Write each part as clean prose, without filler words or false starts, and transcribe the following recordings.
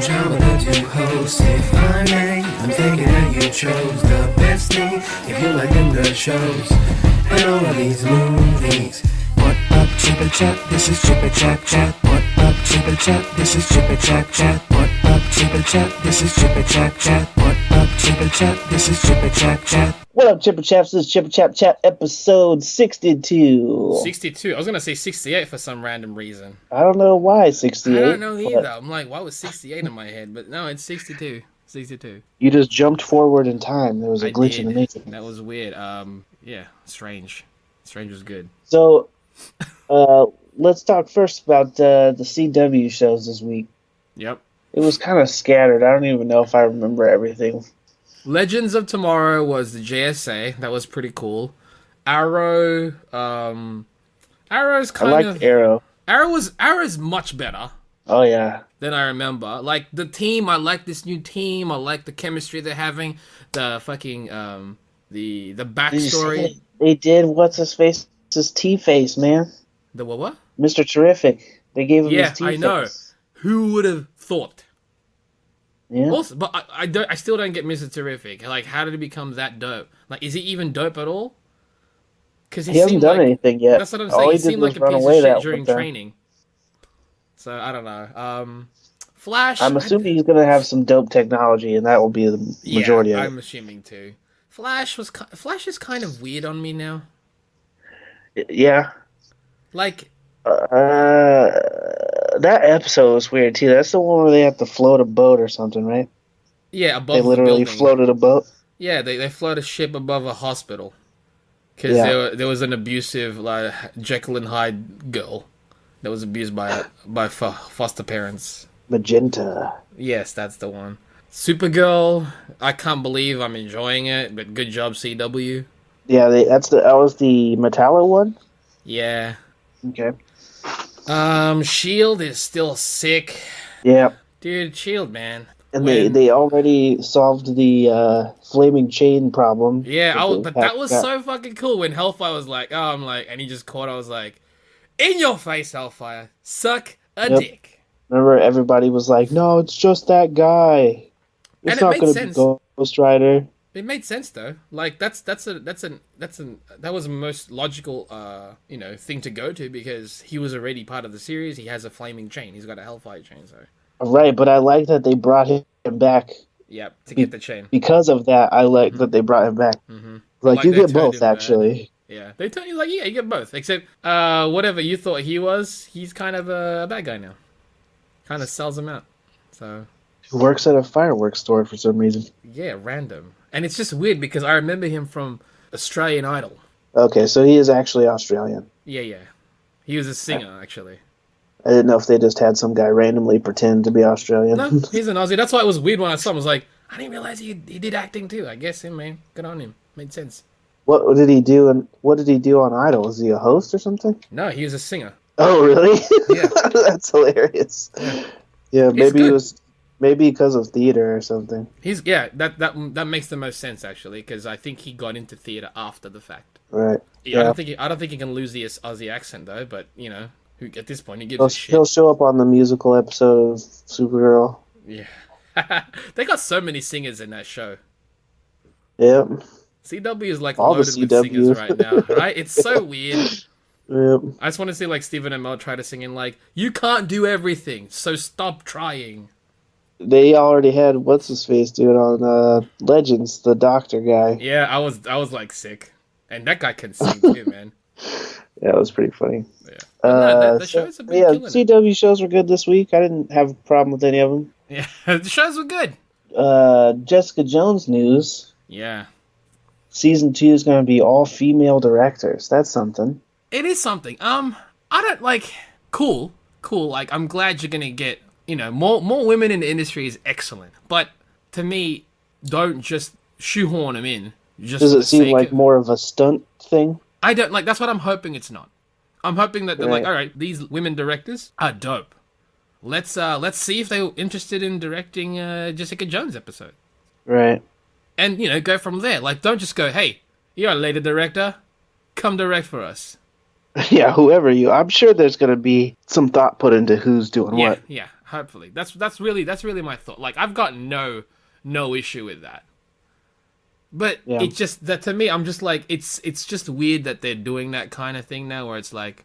John with the two hosts. If I may, I'm thinking that you chose the best thing if you like them good shows and all of these movies. What up, Chipper Chat? This is Chipper Chat Chat. What up, Chipper Chat? This is Chipper Chat Chat. What up, Chipper Chat? This is Chipper Chat Chat. What up, Chipper Chat? This is Chipper Chat Chat. What up, Chipper Chaps? This is Chipper Chap Chat, episode 62. 62. I was going to say 68 for some random reason. I don't know why 68. I don't know either. I'm like, why was 68 in my head? But no, it's 62. 62. You just jumped forward in time. There was a glitch in the matrix. That was weird. Yeah, strange. Strange was good. So, let's talk first about the CW shows this week. Yep. It was kind of scattered. I don't even know if I remember everything. Legends of Tomorrow was the JSA. That was pretty cool. Arrow, Arrow's kind of... Arrow. Arrow's much better. Oh, yeah. Than I remember. Like, the team, I like this new team. I like the chemistry they're having. The fucking, the backstory. They did what's-his-face? His T-Face, man. The what? Mr. Terrific. They gave him his T-Face. Yeah, I know. Who would have thought? Yeah. Also, but I still don't get Mr. Terrific. Like, how did he become that dope? Like, is he even dope at all? Because he hasn't done anything yet. That's what I'm saying. He seemed like a piece of shit during training. So I don't know. Flash. I'm assuming he's gonna have some dope technology, and that will be the majority of it. I'm assuming too. Flash is kind of weird on me now. Yeah. Like. That episode was weird too. That's the one where they have to float a boat or something, right? Yeah, above they literally the building. Floated a boat. Yeah, they float a ship above a hospital because there was an abusive like Jekyll and Hyde girl that was abused by foster parents. Magenta. Yes, that's the one. Supergirl. I can't believe I'm enjoying it, but good job, CW. Yeah, that was the Metallo one. Yeah. Okay. Shield is still sick. Yeah. Dude, Shield, man. And they already solved the flaming chain problem. Yeah, but that was so fucking cool when Hellfire was like, and he just caught, I was like, in your face, Hellfire, suck a dick. Remember, everybody was like, no, it's just that guy. It's not going to be Ghost Rider. It made sense though. Like that was the most logical thing to go to because he was already part of the series. He has a flaming chain. He's got a Hellfire chain, so. Right, but I like that they brought him back. Yep, to get the chain. Because of that, I like that they brought him back. Mm-hmm. Like you get both, actually. Yeah, they tell you like, yeah, you get both. Except whatever you thought he was, he's kind of a bad guy now. Kind of sells him out. So. He works at a fireworks store for some reason. Yeah, random. And it's just weird because I remember him from Australian Idol. Okay, so he is actually Australian. Yeah. He was a singer, actually. I didn't know if they just had some guy randomly pretend to be Australian. No, he's an Aussie. That's why it was weird when I saw him. I was like, I didn't realize he did acting too. I guess him, man. Good on him. Made sense. What did he do? And what did he do on Idol? Was he a host or something? No, he was a singer. Oh, really? Yeah. That's hilarious. Yeah, maybe because of theater or something. That makes the most sense actually because I think he got into theater after the fact. Right. Yeah. I don't think he can lose the Aussie accent though. But at this point he gives a shit. He'll show up on the musical episode of Supergirl. Yeah. They got so many singers in that show. Yep. CW is like all loaded with singers right now, right? It's so weird. Yep. I just want to see like Stephen Amell try to sing in like, you can't do everything, so stop trying. They already had what's his face doing on Legends, the doctor guy. Yeah, I was like sick, and that guy can sing too, man. Yeah, it was pretty funny. Yeah, the shows have been killing CW it. Shows were good this week. I didn't have a problem with any of them. Yeah, the shows were good. Jessica Jones news. Yeah. Season 2 is going to be all female directors. That's something. It is something. I don't like. Cool. Like, I'm glad you're gonna get more women in the industry is excellent. But to me, don't just shoehorn them in. Does it seem like more of a stunt thing? I don't like. That's what I'm hoping it's not. I'm hoping that they're like, all right, these women directors are dope. Let's see if they're interested in directing Jessica Jones episode. Right. And go from there. Like, don't just go, hey, you're a lady director, come direct for us. Yeah, whoever I'm sure there's going to be some thought put into who's doing what. Yeah, Hopefully, that's really my thought. Like, I've got no issue with that. But Yeah. it just that to me, I'm just like, it's just weird that they're doing that kind of thing now, where it's like,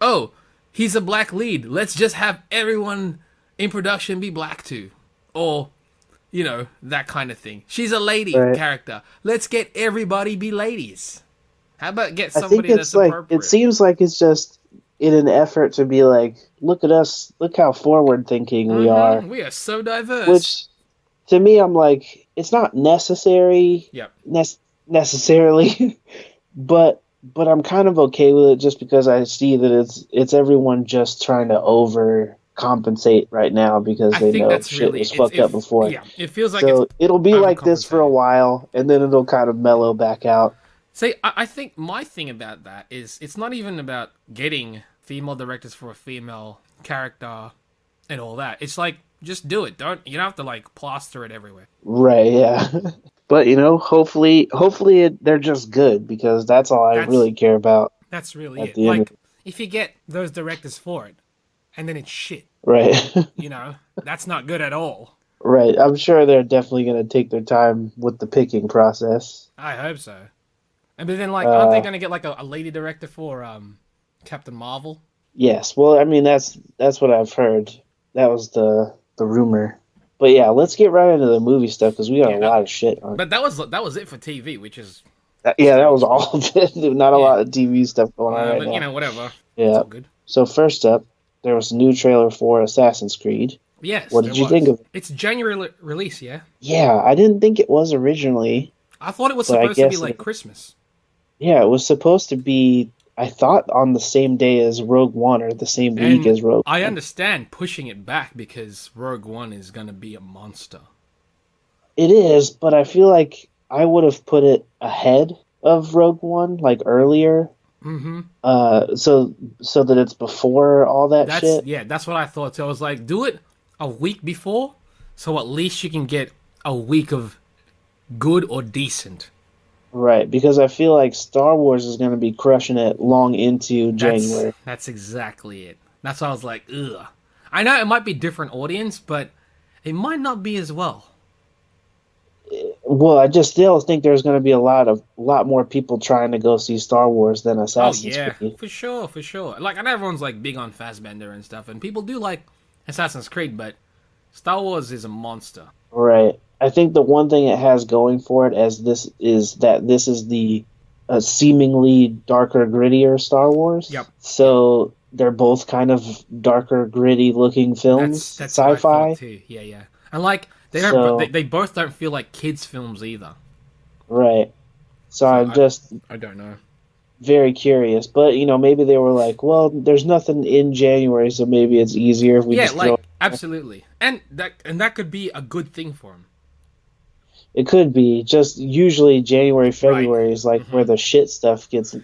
oh, he's a black lead. Let's just have everyone in production be black too, or that kind of thing. She's a lady character. Let's get everybody be ladies. How about get I think somebody it's that's like appropriate? it seems like it's just in an effort to be like, look at us, look how forward thinking we are. We are so diverse. Which to me, I'm like, it's not necessary. Yep. Necessarily, but I'm kind of okay with it just because I see that it's everyone just trying to overcompensate right now because I they think know that's shit really was fucked up before. Yeah, it feels like So it's it'll be like this for a overcompensating. while, and then it'll kind of mellow back out. See, I think my thing about that is it's not even about getting female directors for a female character and all that. It's like, just do it. You don't have to like plaster it everywhere. Right, yeah. But hopefully they're just good because that's all I really care about. That's really At it. the end Like, if you get those directors for it, and then it's shit, Right. that's not good at all. Right. I'm sure they're definitely going to take their time with the picking process. I hope so. And but then, like, aren't they gonna get like a lady director for Captain Marvel? Yes. Well, I mean that's what I've heard. That was the rumor. But yeah, let's get right into the movie stuff because we got a lot of shit on. But that was it for TV, which is Yeah, that was all of it. Not a lot of TV stuff going on right but now. whatever. Yeah. It's all good. So first up, there was a new trailer for Assassin's Creed. Yes. What did you think of it? It's January release, yeah. Yeah, I didn't think it was originally. I thought it was But I supposed to be guess like it- Christmas. Yeah, it was supposed to be. I thought on the same day as Rogue One or the same week And as Rogue. I understand pushing it back because Rogue One is gonna be a monster. It is, but I feel like I would have put it ahead of Rogue One, like earlier. Mm-hmm. So that it's before all that shit. Yeah, that's what I thought. So I was like, do it a week before, so at least you can get a week of good or decent. Right, because I feel like Star Wars is going to be crushing it long into January. That's exactly it. That's why I was like, ugh. I know it might be different audience, but it might not be as well. Well, I just still think there's going to be a lot more people trying to go see Star Wars than Assassin's Creed. For sure. Like, I know everyone's like big on Fassbender and stuff, and people do like Assassin's Creed, but Star Wars is a monster. Right. I think the one thing it has going for it as this is the seemingly darker, grittier Star Wars. Yep. So they're both kind of darker, gritty looking films. That's what I sci-fi. thought too. Yeah. And like they don't, So- they both don't feel like kids' films either. Right. So I'm just I don't know. very curious. But, maybe they were like, well, there's nothing in January, so maybe it's easier if we Yeah, just like throw... absolutely, and that could be a good thing for him. It could be. Just usually January, February is like where the shit stuff gets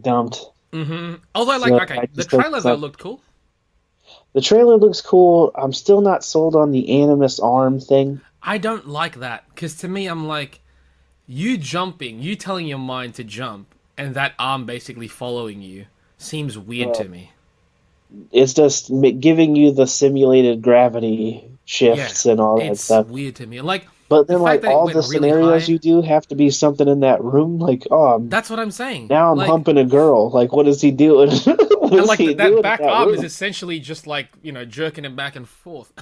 dumped. Mm-hmm. Although, like, So okay, I the just don't trailer though think- looked cool. The trailer looks cool. I'm still not sold on the Animus arm thing. I don't like that because to me, I'm like, you jumping, you telling your mind to jump, and that arm basically following you seems weird to me. It's just giving you the simulated gravity shifts and all that It's stuff. weird to me. Like, But then, the fact like, that it all went the really scenarios high- you do have to be something in that room. Like, that's what I'm saying. now I'm like, humping a girl. Like, what is he doing? What And is like he that doing back in that arm room? is essentially just like, jerking him back and forth.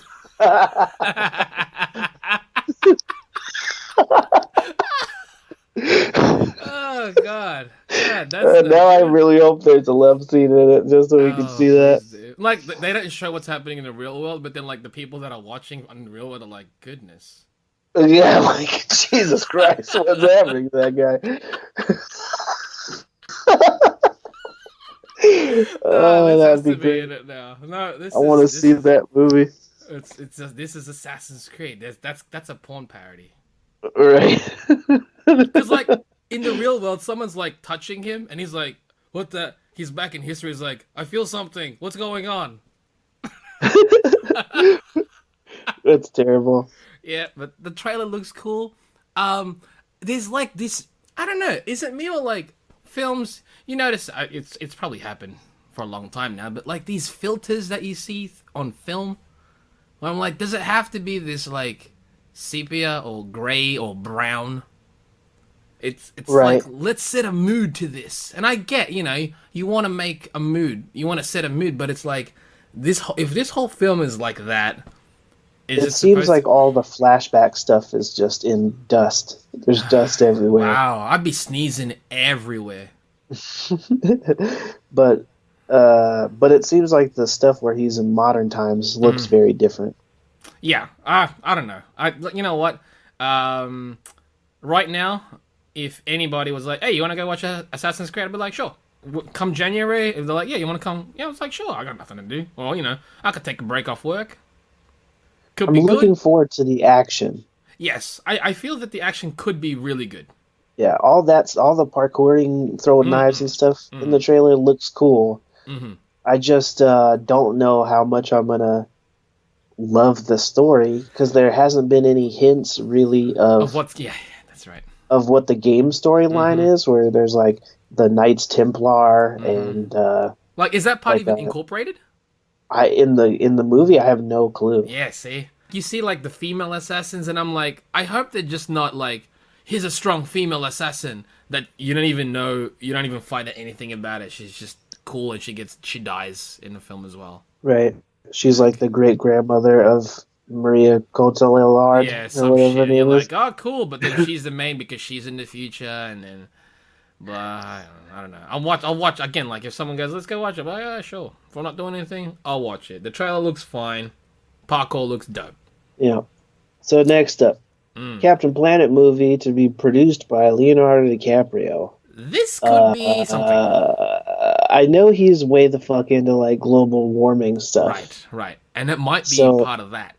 Oh god. Yeah, that's Now I really hope there's a love scene in it just so we can see that. please, dude. Like they don't show what's happening in the real world, but then like the people that are watching on the real world are like, goodness. Yeah, like, Jesus Christ, what's happening to that guy? Oh, this has that'd be to be great. in it now. No, this I want to is- see that movie. This is Assassin's Creed. That's a porn parody. Right. Because, like, in the real world, someone's, like, touching him, and he's like, what the... He's back in history, he's like, I feel something. What's going on? That's terrible. Yeah, but the trailer looks cool. There's, like, this... I don't know. Is it me or, like, films... You notice, it's probably happened for a long time now, but, like, these filters that you see on film Where I'm like, does it have to be this like sepia or gray or brown? It's Right. like, let's set a mood to this. And I get, you want to make a mood, you want to set a mood, but it's like if this whole film is like that, is It it seems supposed like to? all the flashback stuff is just in dust. There's dust everywhere. Wow, I'd be sneezing everywhere. But it seems like the stuff where he's in modern times looks very different. Yeah, I don't know. You know what? Right now, if anybody was like, "Hey, you want to go watch Assassin's Creed?" I'd be like, "Sure." Come January, if they're like, "Yeah, you want to come?" Yeah, I was like, "Sure." I got nothing to do. Well, I could take a break off work. Could I'm be looking good. forward to the action. Yes, I feel that the action could be really good. Yeah, all the parkouring, throwing knives and stuff in the trailer looks cool. Mm-hmm. I just don't know how much I'm gonna love the story because there hasn't been any hints really Of what's yeah, that's right. of what the game storyline is, where there's like the Knights Templar and Like, is that part like even incorporated? I in the movie I have no clue. Yeah, see? You see, like, the female assassins, and I'm like, I hope they're just not like, here's a strong female assassin that you don't even find out anything about it. She's just cool and she dies in the film as well. Right. She's like the great grandmother of Maria Cotillard Yeah, or some whatever her shit. You're name is. like, oh, cool, but then she's the main because she's in the future, and then, but I don't know. I'll watch again. Like, if someone goes, let's go watch it. I'm like, yeah, sure. If we're not doing anything, I'll watch it. The trailer looks fine. Parkour looks dope. Yeah. So next up, Captain Planet movie to be produced by Leonardo DiCaprio. This could be something. I know he's way the fuck into like global warming stuff. Right. And it might be So- part of that.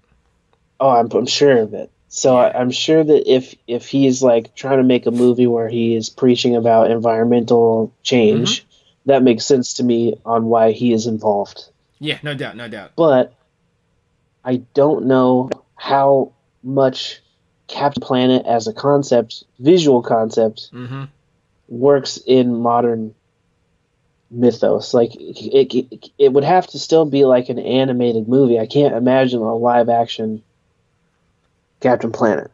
Oh, I'm sure of it. So Yeah. I'm sure that if he's like trying to make a movie where he is preaching about environmental change, that makes sense to me on why he is involved. Yeah, no doubt. But I don't know how much Captain Planet as a concept, visual concept, Mm-hmm. works in modern mythos. Like it would have to still be like an animated movie. I can't imagine a live action Captain Planet.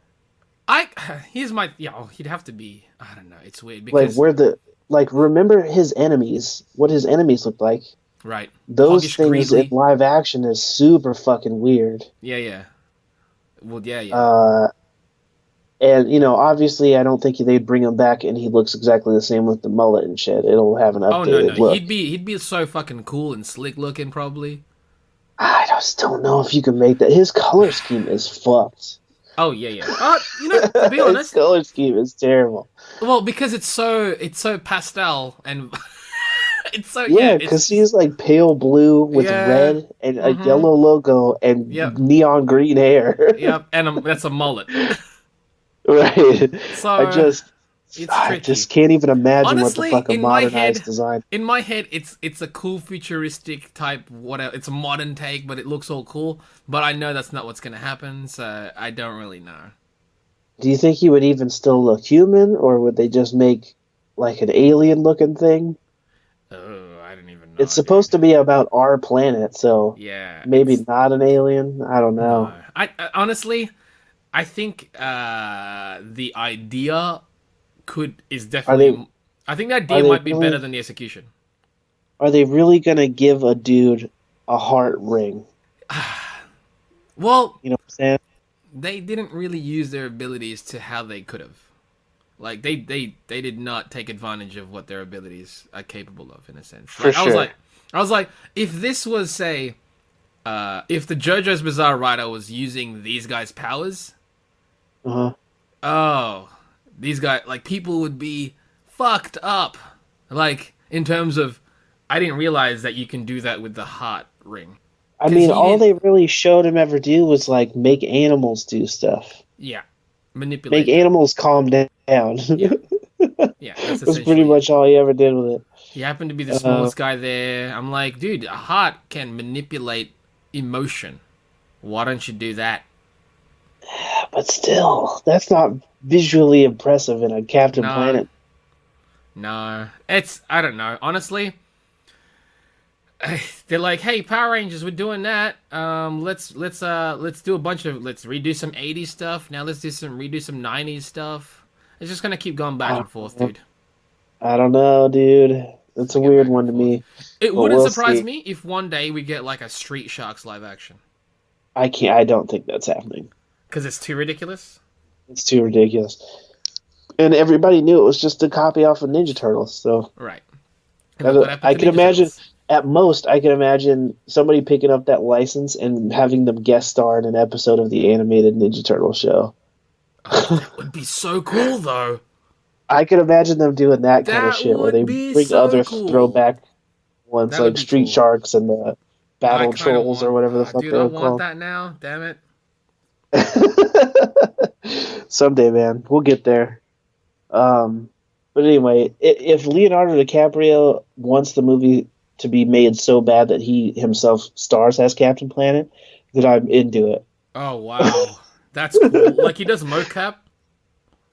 He'd have to be. I don't know. It's weird Like because remember his enemies, what his enemies looked like. right. Those Hoggish things Greeley. in live action is super fucking weird. Yeah. Well, yeah. And obviously, I don't think they'd bring him back, and he looks exactly the same with the mullet and shit. It'll have an Oh updated no. look. He'd be so fucking cool and slick looking probably. I just don't know if you can make that. His color scheme is fucked. Oh yeah. To be His honest, color scheme is terrible. well, because it's so pastel and it's so Yeah, it's- because he's like pale blue with Yeah. red and a yellow logo and Yep. neon green hair. Yep, and that's a mullet. Right. So I just tricky. can't even imagine Honestly, what the fuck a in my modernized head- design. In my head, it's a cool futuristic type whatever. It's a modern take, but it looks all cool. But I know that's not what's gonna happen, so I don't really know. Do you think he would even still look human, or would they just make like an alien looking thing? Oh, I don't even know. It's supposed to be about our planet, so Yeah. maybe it's- not an alien. I don't know. I honestly, I think the idea is definitely. I think the idea are they might be really- better than the execution. Are they really gonna give a dude a heart ring? Well, You know what I'm saying? they didn't really use their abilities to how they could have. Like they did not take advantage of what their abilities are capable of in a sense. For Like, sure. I was like, if this was say, if the JoJo's Bizarre writer was using these guys' powers, Uh-huh. oh, these guys like people would be fucked up. Like in terms of, I didn't realize that you can do that with the heart ring. I 'Cause mean, he all didn't- they really showed him ever do was like make animals do stuff, Yeah, manipulate. make animals calm down. Yeah. Yeah, that's That's pretty essentially much all he ever did with it. He happened to be the smallest guy there. I'm like, dude, a heart can manipulate emotion. Why don't you do that? But still, that's not visually impressive in a Captain No. Planet. No, I don't know. Honestly, they're like, "Hey, Power Rangers, we're doing that. Let's do a bunch of let's redo some '80s stuff. Now let's redo some '90s stuff. It's just gonna keep going back and forth, dude. I don't know, dude. It's a Go weird back one and to forth. me. It But wouldn't we'll surprise see. me if one day we get like a Street Sharks live action I can't. I don't think that's happening. because it's too ridiculous. It's too ridiculous. And everybody knew it was just a copy off of Ninja Turtles. So Right. And look what happened I to can Ninja imagine. Turtles. At most, I can imagine somebody picking up that license and having them guest star in an episode of the animated Ninja Turtle show. Oh, that would be so cool, though. I could imagine them doing that kind of That shit where would they be bring so other cool. throwback ones That would like be Street cool. Sharks and the Battle I kinda Trolls or whatever the fuck dude, they're I want called. that now. Damn it. Someday, man, we'll get there. But anyway, if Leonardo DiCaprio wants the movie to be made so bad that he himself stars as Captain Planet, then I'm into it. Oh wow, that's cool. Like he does mocap,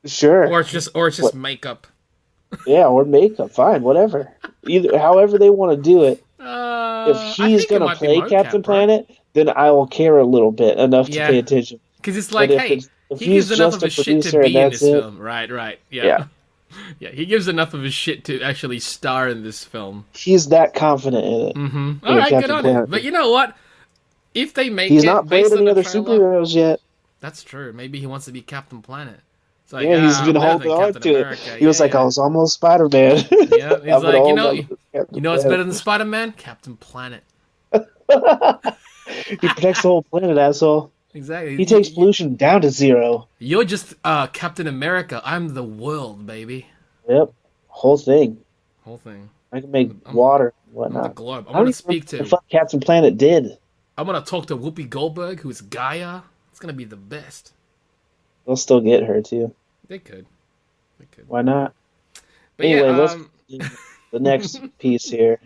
Sure. or it's just makeup. Yeah, or makeup, fine, whatever. Either however they want to do it. If I he's think it gonna might be play mocap, Captain bro. Planet, then I will care a little bit enough to Yeah. pay attention. Because it's like, But if hey, if he he's gives enough just of a his shit to producer and be in that's this it, film. Right. Yeah. yeah, Yeah, he gives enough of his shit to actually star in this film. he's that confident in it. Mm-hmm. Yeah, All right, good Captain on Planet. him. But you know what? If they make He's it not based played on any the other trailer, superheroes yet. that's true. Maybe he wants to be Captain Planet. It's like, Yeah, he's I'm been better holding than on Captain to America. it. He was like, I was almost Spider-Man. Yeah, he's I'm gonna like, hold on to Captain you know what's Planet. better than Spider-Man? Captain Planet. He protects the whole planet, asshole. Exactly. He takes pollution down to zero. You're just Captain America. I'm the world, baby. Yep, whole thing. Whole thing. I can make I'm- water and I'm the whatnot. globe. I'm How do gonna you speak think the to. fuck Captain Planet did? I'm gonna talk to Whoopi Goldberg, who's Gaia. It's gonna be the best. They'll still get her too. They could. They could. Why not? But Anyway, yeah, let's the next piece here.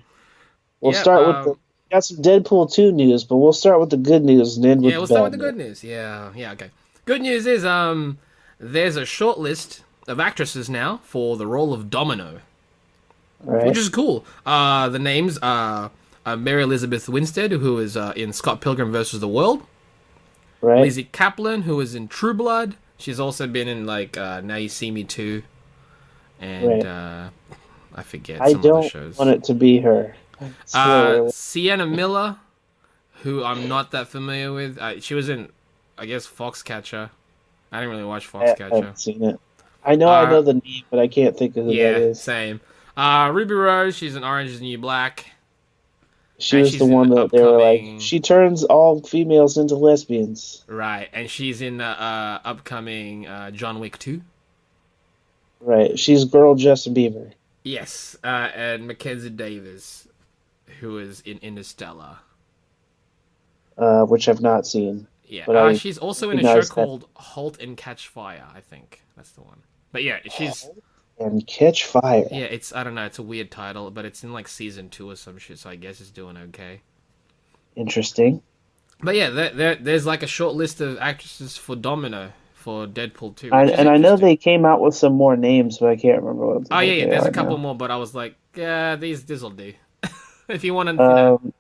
We'll yeah, start with the got some Deadpool 2 news, but we'll start with the good news and end with yeah, we'll the start bad with the good news. Yeah, okay. Good news is there's a short list of actresses now for the role of Domino, Right. which is cool. The names are Mary Elizabeth Winstead, who is in Scott Pilgrim vs. the World. Right. Lizzie Kaplan, who is in True Blood. She's also been in like Now You See Me Too, and I forget I some other don't shows. want it to be her. Spoiler. Sienna Miller, who I'm not that familiar with. She was in, I guess, Foxcatcher. I didn't really watch I Foxcatcher. haven't seen it. I know the name, but I can't think of who Yeah, that is. same. Ruby Rose, she's in Orange is the New Black. She And was she's the in one the that they were upcoming- like, she turns all females into lesbians. Right, and she's in the upcoming John Wick 2. Right. She's girl Justin Bieber. Yes, and Mackenzie Davis, who is in Interstellar. Which I've not seen. Yeah, But she's also in a show recognize that. called Halt and Catch Fire, I think. That's the one. But yeah, she's... And Catch Fire. Yeah, I don't know, it's a weird title, but it's in like season 2 or some shit, so I guess it's doing okay. Interesting. But yeah, there's like a short list of actresses for Domino for Deadpool 2. I which is know interesting. they came out with some more names, but I can't remember what. Oh yeah, they there's are a couple now. more, but I was like, yeah, this'll do. If you want to, you know,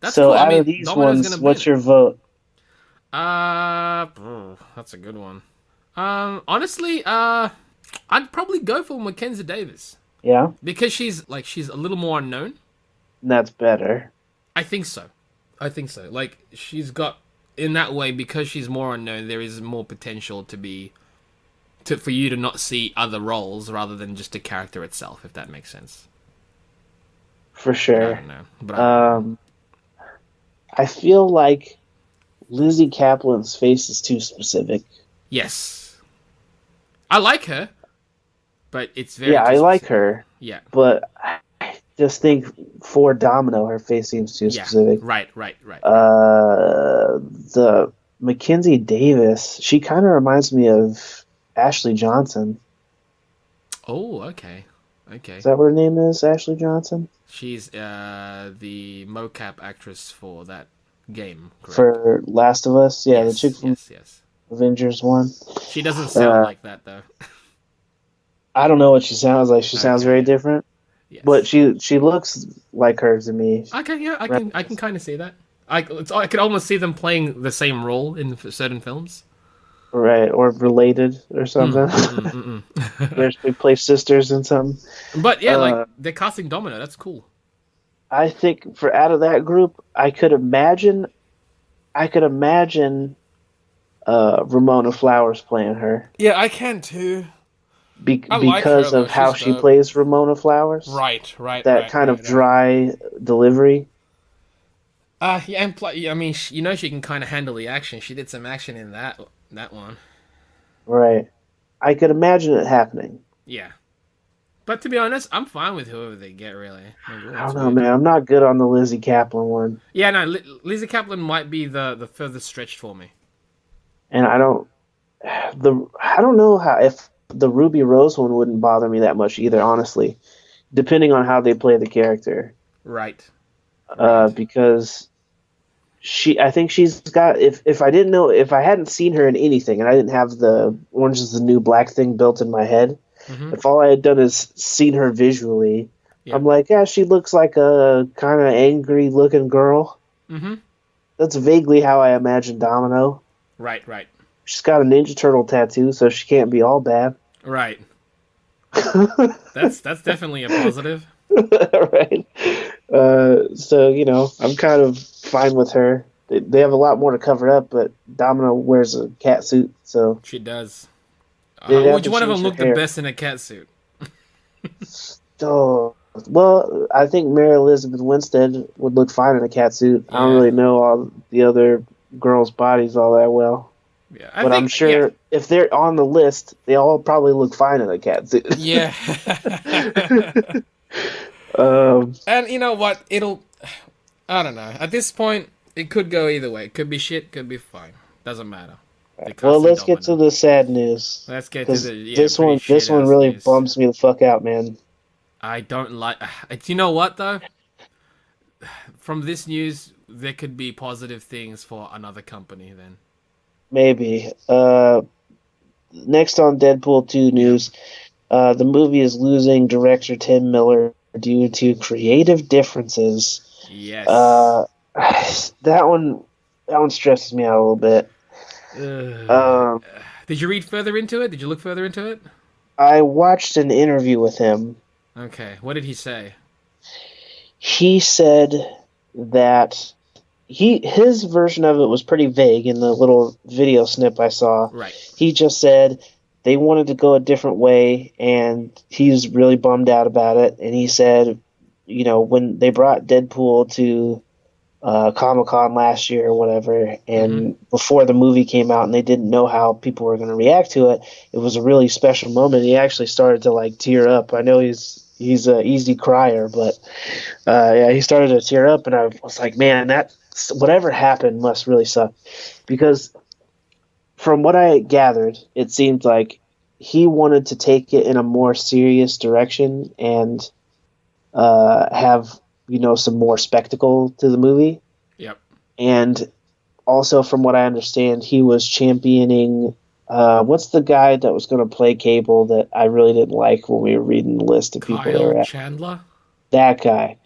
that's So cool. out I mean, of these Domino's ones, gonna what's be your vote? that's a good one. Honestly, I'd probably go for Mackenzie Davis Yeah, because she's a little more unknown. that's better. I think so. Like she's got in that way because she's more unknown. There is more potential for you to not see other roles rather than just the character itself, if that makes sense. For I sure. don't know, but I feel like Lizzie Kaplan's face is too specific. yes, I like her, but it's very Yeah, I like specific. her, Yeah, but I just think for Domino, her face seems too yeah, specific. right. The Mackenzie Davis, she kind of reminds me of Ashley Johnson. Oh, okay. Is that what her name is? Ashley Johnson? She's the mocap actress for that game. Correct? For Last of Us? Yeah, yes, the chick from yes. Avengers 1. She doesn't sound like that though. I don't know what she sounds like. She sounds Okay. very different. Yes. But she looks like her to me. Okay, yeah, I can kind of see that. I could almost see them playing the same role in certain films. Right, or related or something. They play sisters in something. But yeah, like Uh, they're casting Domino. That's cool. I think for out of that group, I could imagine Ramona Flowers playing her Yeah, I can too. I like her because though. of how She's she dope. plays Ramona Flowers. That kind of Right. dry delivery. Yeah, and I mean, you know, she can kind of handle the action. She did some action in that one. Right. I could imagine it happening. Yeah. But to be honest, I'm fine with whoever they get. Really. Like, oh, I that's don't know, weird. man. I'm not good on the Lizzie Kaplan one, Yeah, no, Lizzie Kaplan might be the furthest stretched for me. and I don't know how if the Ruby Rose one wouldn't bother me that much either. Honestly, depending on how they play the character, Right. Right. because I think she's got. If I didn't know, if I hadn't seen her in anything, and I didn't have the Orange is the New Black thing built in my head, Mm-hmm. if all I had done is seen her visually, Yeah. I'm like, yeah, she looks like a kind of angry looking girl. Mm-hmm. That's vaguely how I imagine Domino. Right. Right. She's got a Ninja Turtle tattoo, so she can't be all bad. Right. That's definitely a positive. Right. So, I'm kind of fine with her. They have a lot more to cover up, but Domino wears a cat suit, so She does. They'd have Which to one of them change her looked the hair. best in a cat suit? oh. Well, I think Mary Elizabeth Winstead would look fine in a cat suit. I don't Yeah. really know all the other girls' bodies all that well. Yeah, But I'm sure if they're on the list, they all probably look fine in a cat suit. Yeah. Um, And you know what? I don't know. At this point, it could go either way. It could be shit, could be fine. Doesn't matter. well, let's get to the sad news. Let's get to 'Cause the this one shit-ass really news. bums me the fuck out, man. I don't like. Do you know what though? From this news, there could be positive things for another company. Then Maybe. Next on Deadpool 2 news, the movie is losing director Tim Miller due to creative differences. yes. That one stresses me out a little bit. Um, Did you read further into it? Did you look further into it? I watched an interview with him. Okay. What did he say? He said that his version of it was pretty vague in the little video snip I saw. Right. He just said they wanted to go a different way, and he's really bummed out about it. And he said, when they brought Deadpool to Comic-Con last year or whatever, and before the movie came out and they didn't know how people were going to react to it, it was a really special moment. He actually started to tear up. I know he's an easy crier, but yeah, he started to tear up, and I was like, man, that whatever happened must really suck, because from what I gathered, it seemed like he wanted to take it in a more serious direction and have some more spectacle to the movie. Yep. And also, from what I understand, he was championing what's the guy that was going to play Cable that I really didn't like when we were reading the list of people that were Kyle at? Chandler. That guy.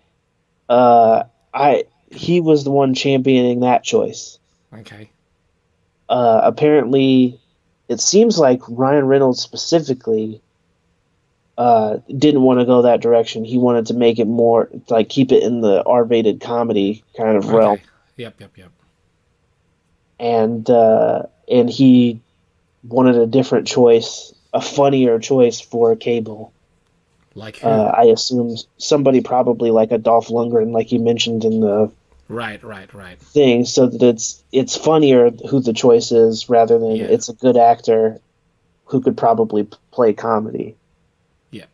He was the one championing that choice. Okay. Apparently, it seems like Ryan Reynolds specifically didn't want to go that direction. He wanted to make it more keep it in the R-rated comedy kind of realm, Okay. Yep. and he wanted a different choice, a funnier choice for Cable. Like who? I assume somebody probably like a Dolph Lundgren, like you mentioned in the Right. thing, so that it's funnier who the choice is rather than it's a good actor who could probably play comedy. Yeah.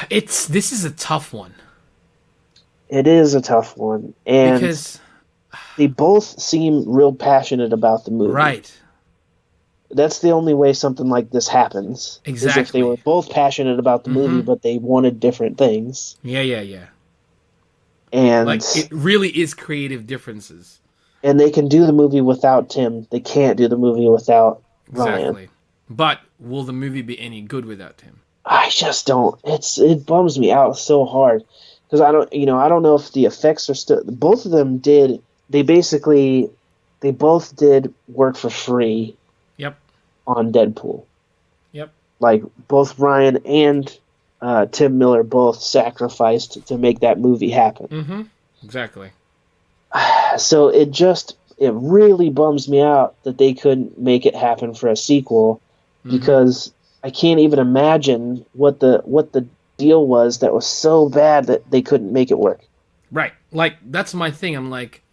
This is a tough one. It is a tough one, and Because they both seem real passionate about the movie. right. That's the only way something like this happens. Is if they Exactly. were both passionate about the movie, but they wanted different things. Yeah. And Like it really is creative differences. and they can do the movie without Tim. They can't do the movie without Ryan. Exactly. But will the movie be any good without him? I just don't. It bums me out so hard because I don't know if the effects are still. Both of them did. They both did work for free Yep. on Deadpool. Yep. Like both Ryan and Tim Miller both sacrificed to make that movie happen. Mm-hmm. Exactly. So it really bums me out that they couldn't make it happen for a sequel because I can't even imagine what the deal was that was so bad that they couldn't make it work. Right. Like, that's my thing. I'm like,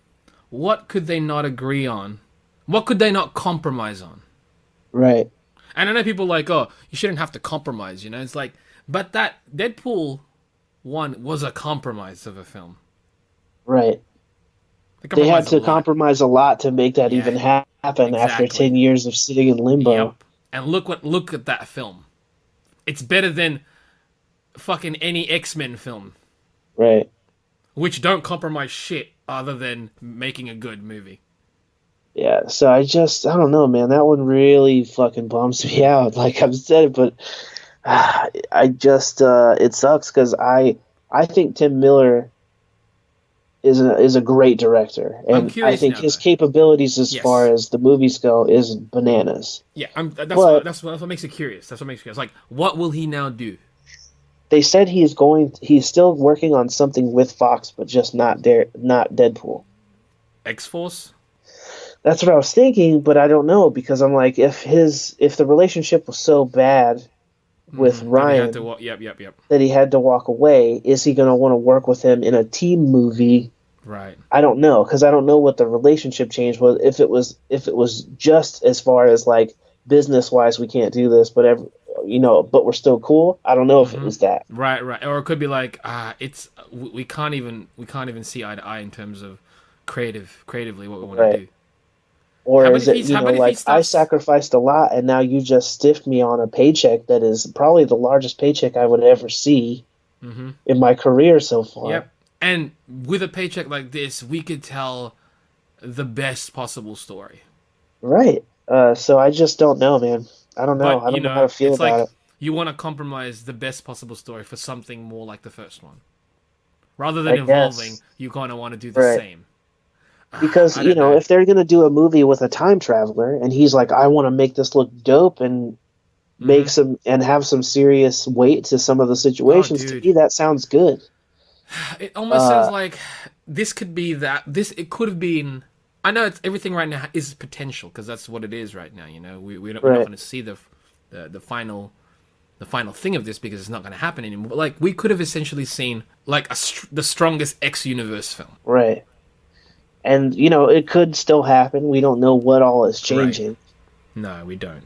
what could they not agree on? What could they not compromise on? Right. And I know people are like, oh, you shouldn't have to compromise, you know? It's like, but that Deadpool 1 was a compromise of a film. Right. They had to compromise a lot to make that even happen after 10 years of sitting in limbo. Yep. And look at that film. It's better than fucking any X-Men film. Right. Which don't compromise shit other than making a good movie. Yeah, so I don't know, man. That one really fucking bums me out. Like I've said, but it sucks because I think Tim Miller is a great director, and I think his capabilities as far as the movies go is bananas. Yeah, that's what makes it curious. That's what makes it curious. Like, what will he now do? They said he's still working on something with Fox, but just not Deadpool. X-Force? That's what I was thinking, but I don't know because I'm like, if the relationship was so bad with Ryan that he had to walk away, is he going to want to work with him in a team movie? Right. I don't know because I don't know what the relationship change was. If it was just as far as like business wise, we can't do this, but but we're still cool. I don't know if it was that. Right. Or it could be like, we can't even see eye to eye in terms of creatively what we want to do. Or is it, I sacrificed a lot and now you just stiffed me on a paycheck that is probably the largest paycheck I would ever see in my career so far. Yep. And with a paycheck like this, we could tell the best possible story. Right. So I just don't know, man. I don't know. I don't know how to feel about it. You want to compromise the best possible story for something more like the first one. Rather than evolving, you kind of want to do the same. Because, if they're going to do a movie with a time traveler and he's like, I want to make this look dope and make have some serious weight to some of the situations, to me, that sounds good. It almost sounds like this could be that. It could have been. I know everything right now is potential because that's what it is right now. We're not going to see the final thing of this because it's not going to happen anymore. But like, we could have essentially seen like the strongest X universe film. Right. And, it could still happen. We don't know what all is changing. Right. No, we don't.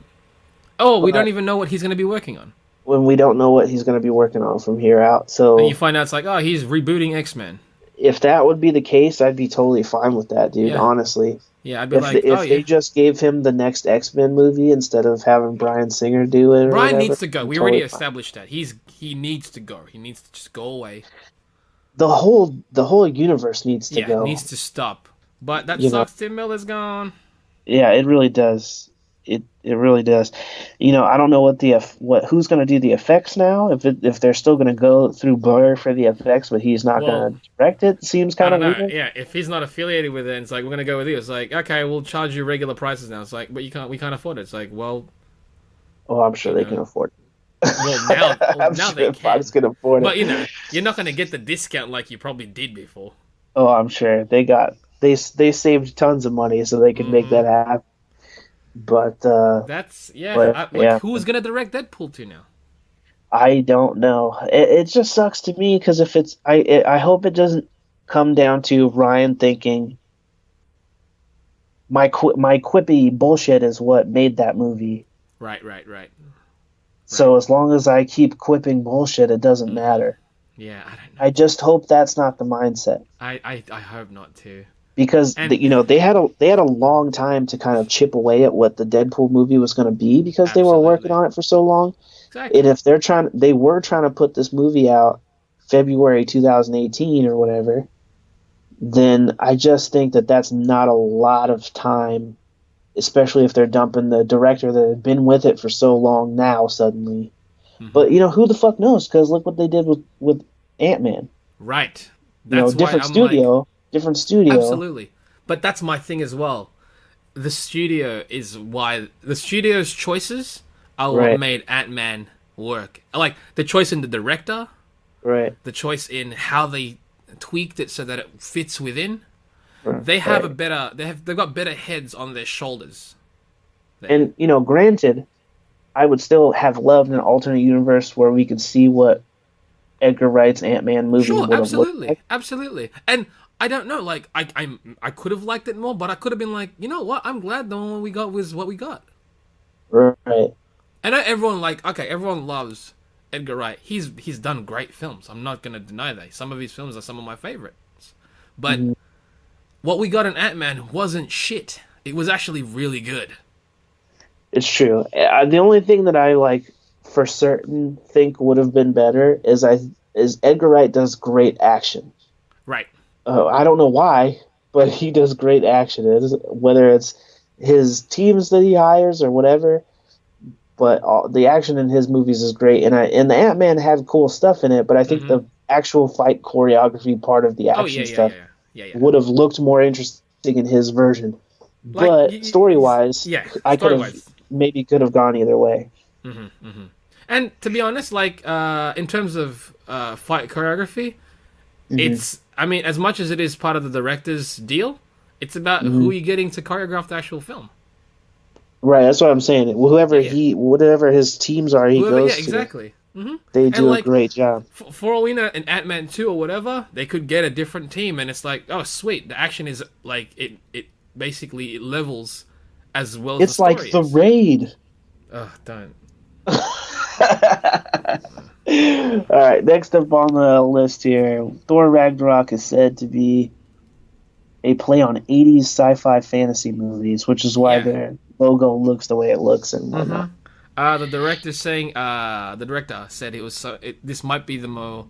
Oh, we don't even know what he's going to be working on. When we don't know what he's going to be working on from here out. So, and you find out it's like, oh, he's rebooting X-Men. If that would be the case, I'd be totally fine with that, dude, honestly. Yeah, I'd be if they just gave him the next X-Men movie instead of having Bryan Singer do it. Bryan needs to go. We already established that. He needs to go. He needs to just go away. The whole universe needs to go. It needs to stop. But that sucks. Tim Miller's gone. Yeah, it really does. It really does. I don't know who's going to do the effects now. If they're still going to go through Blur for the effects, but he's not going to direct it. Seems kind of weird. Yeah, if he's not affiliated with it, it's like we're going to go with you. It's like, okay, we'll charge you regular prices now. It's like, but we can't afford it. It's like, well. Oh, I'm sure they can afford it. Well, now they can. Fox can afford it. But you're not going to get the discount like you probably did before. Oh, I'm sure they saved tons of money so they could make that happen. But who's gonna direct Deadpool 2 now? I don't know. It just sucks to me because if it's I hope it doesn't come down to Ryan thinking my quippy bullshit is what made that movie. Right. So as long as I keep quipping bullshit, it doesn't matter. Yeah, I don't know. I just hope that's not the mindset. I hope not too. Because they had a long time to kind of chip away at what the Deadpool movie was going to be because they were working on it for so long. Exactly. And if they were trying to put this movie out February 2018 or whatever, then I just think that that's not a lot of time, especially if they're dumping the director that had been with it for so long now suddenly. But who the fuck knows? Because look what they did with Ant-Man. Right. That's why Different I'm studio, like, different studio. absolutely. But that's my thing as well. The studio is why the studio's choices are what Right. made Ant-Man work. Like the choice in the director, Right. the choice in how they tweaked it so that it fits within. Right. They have they've got better heads on their shoulders. And granted, I would still have loved an alternate universe where we could see what Edgar Wright's Ant-Man movie Sure, would have looked absolutely, like. absolutely. And I don't know, like I could have liked it more, but I could have been like, you know what? I'm glad the one we got was what we got. Right. I know everyone loves Edgar Wright. He's done great films. I'm not gonna deny that. Some of his films are some of my favorites. But what we got in Ant-Man wasn't shit. It was actually really good. It's true. The only thing that I for certain think would have been better is Edgar Wright does great action. Right. I don't know why, but he does great action. Whether it's his teams that he hires or whatever, but the action in his movies is great. And the Ant-Man had cool stuff in it, but I think the actual fight choreography part of the action stuff yeah. would have looked more interesting in his version. Like, But story-wise, I could have gone either way. And to be honest, like in terms of fight choreography, it's I mean, as much as it is part of the director's deal, it's about who you're getting to choreograph the actual film. Right, that's what I'm saying. Whatever his teams are, he goes to. Exactly. They do a great job. For all we know, in Ant-Man 2 or whatever, they could get a different team, and it's like, oh, sweet. The action is like it basically it levels as well. As It's the like story the is. Raid. Ugh, don't. All right, next up on the list here, Thor Ragnarok is said to be a play on 80s sci-fi fantasy movies, which is why Yeah. their logo looks the way it looks and whatnot. The director said it was this might be the more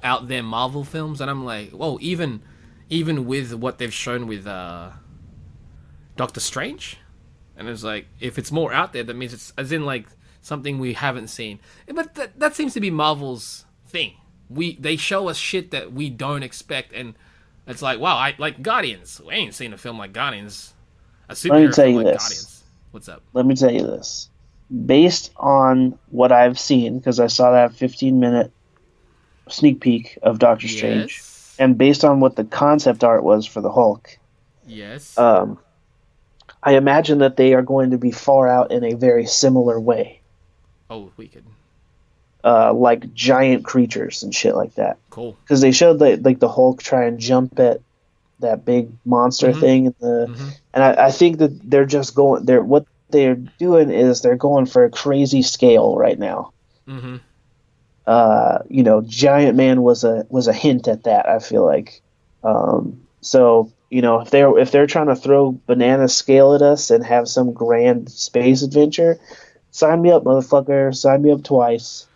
out there Marvel films, and I'm like, whoa, even with what they've shown with Doctor Strange, and it's like if it's more out there, that means it's as in like something we haven't seen. But that seems to be Marvel's thing. They show us shit that we don't expect, and it's like, wow, I like Guardians. We ain't seen a film like Guardians. A superhero tell film you like this. Guardians. What's up? Let me tell you this. Based on what I've seen, because I saw that 15-minute sneak peek of Doctor Strange, Yes. and based on what the concept art was for the Hulk, Yes. I imagine that they are going to be far out in a very similar way. Oh, we could. Like giant creatures and shit like that. Cool. Because they showed the Hulk try and jump at that big monster thing, and I think that they're just going. What they're doing is they're going for a crazy scale right now. Giant Man was a hint at that. I feel like. So if they're trying to throw banana scale at us and have some grand space adventure, sign me up, motherfucker. Sign me up twice.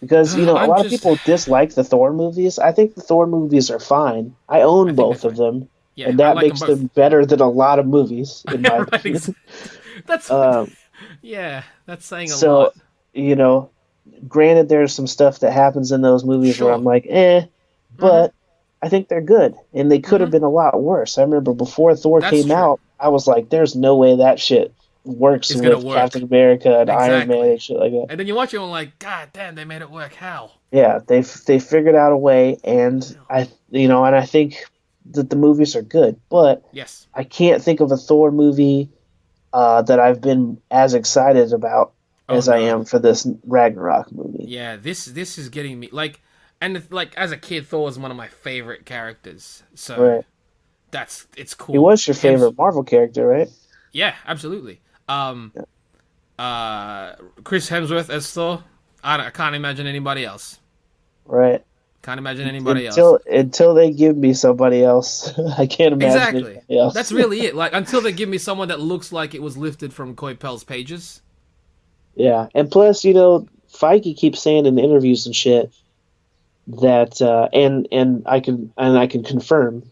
Because a lot of people dislike the Thor movies. I think the Thor movies are fine. I own both of them, Yeah, and that I like makes them both. them better than a lot of movies, in my Right, opinion. That's Um, yeah, that's saying a so, lot. Granted, there's some stuff that happens in those movies where Sure. I'm like, but I think they're good, and they could have been a lot worse. I remember before Thor That's came true. out, I was like, there's no way that shit works It's gonna with work. Captain America and Iron Exactly. Man and shit like that. And then you watch it and like, God damn, they made it work. How? Yeah, they figured out a way, and I think that the movies are good, but Yes. I can't think of a Thor movie that I've been as excited about as I am for this Ragnarok movie. Yeah, this is getting me like, and like as a kid, Thor was one of my favorite characters. So Right. it's cool. He was your Hems- favorite Marvel character, right? Yeah, absolutely. Chris Hemsworth as Thor. I can't imagine anybody else. Right. Can't imagine anybody else. Until they give me somebody else, I can't imagine Exactly. anybody else. That's really it. Like until they give me someone that looks like it was lifted from Coipel's pages. Yeah, and plus, Feige keeps saying in interviews and shit that, and I can confirm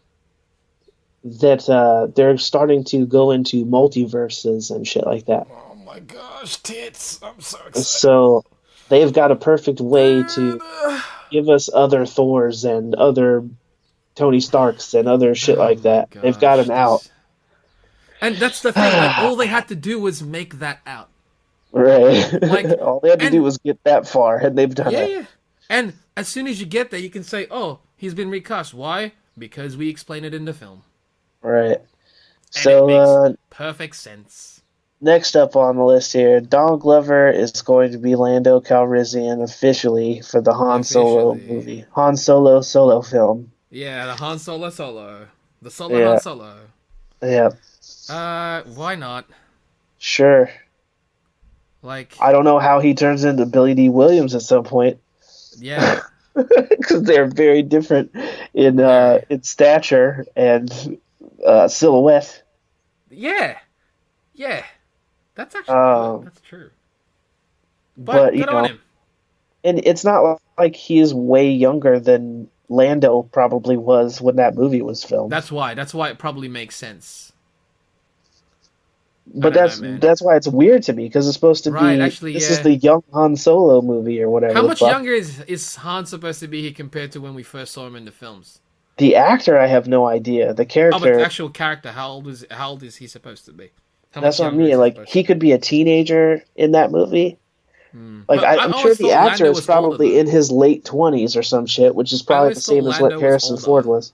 that they're starting to go into multiverses and shit like that. Oh my gosh, tits! I'm so excited. So, they've got a perfect way to give us other Thors and other Tony Starks and other shit Oh like my that. They've got gosh, him out. and that's the thing. Like, all they had to do was make that out. Right. Like, All they had to do and was get that far, and they've done yeah, it. yeah. And as soon as you get there, you can say, "Oh, he's been recast." Why? Because we explain it in the film, Right. and it So, makes perfect sense. next up on the list here, Donald Glover is going to be Lando Calrissian officially for the Han Solo Officially. movie. Han Solo solo film. Yeah, the Han Solo solo, the solo Yeah. Han Solo. Yeah, Why not? sure. Like, I don't know how he turns into Billy D. Williams at some point. yeah, Because they're very different in stature and silhouette. yeah, yeah. That's actually Um, good. That's true. but, Good on him. And it's not like he is way younger than Lando probably was when that movie was filmed. That's why. That's why it probably makes sense. But I don't know, man. that's why it's weird to me because it's supposed to Right, be actually, this yeah. is the young Han Solo movie or whatever. How the much fuck. younger is Han supposed to be here compared to when we first saw him in the films? The actor, I have no idea. The Oh, but character, the actual character, how old is he supposed to be? How that's much what I younger is mean. he Like supposed he to could be a teenager in that movie. Like But I I'm sure always the thought actor Lando is was older, probably though. in his late 20s or some shit, which is probably always the same thought as what Lando was Harrison older. Ford was.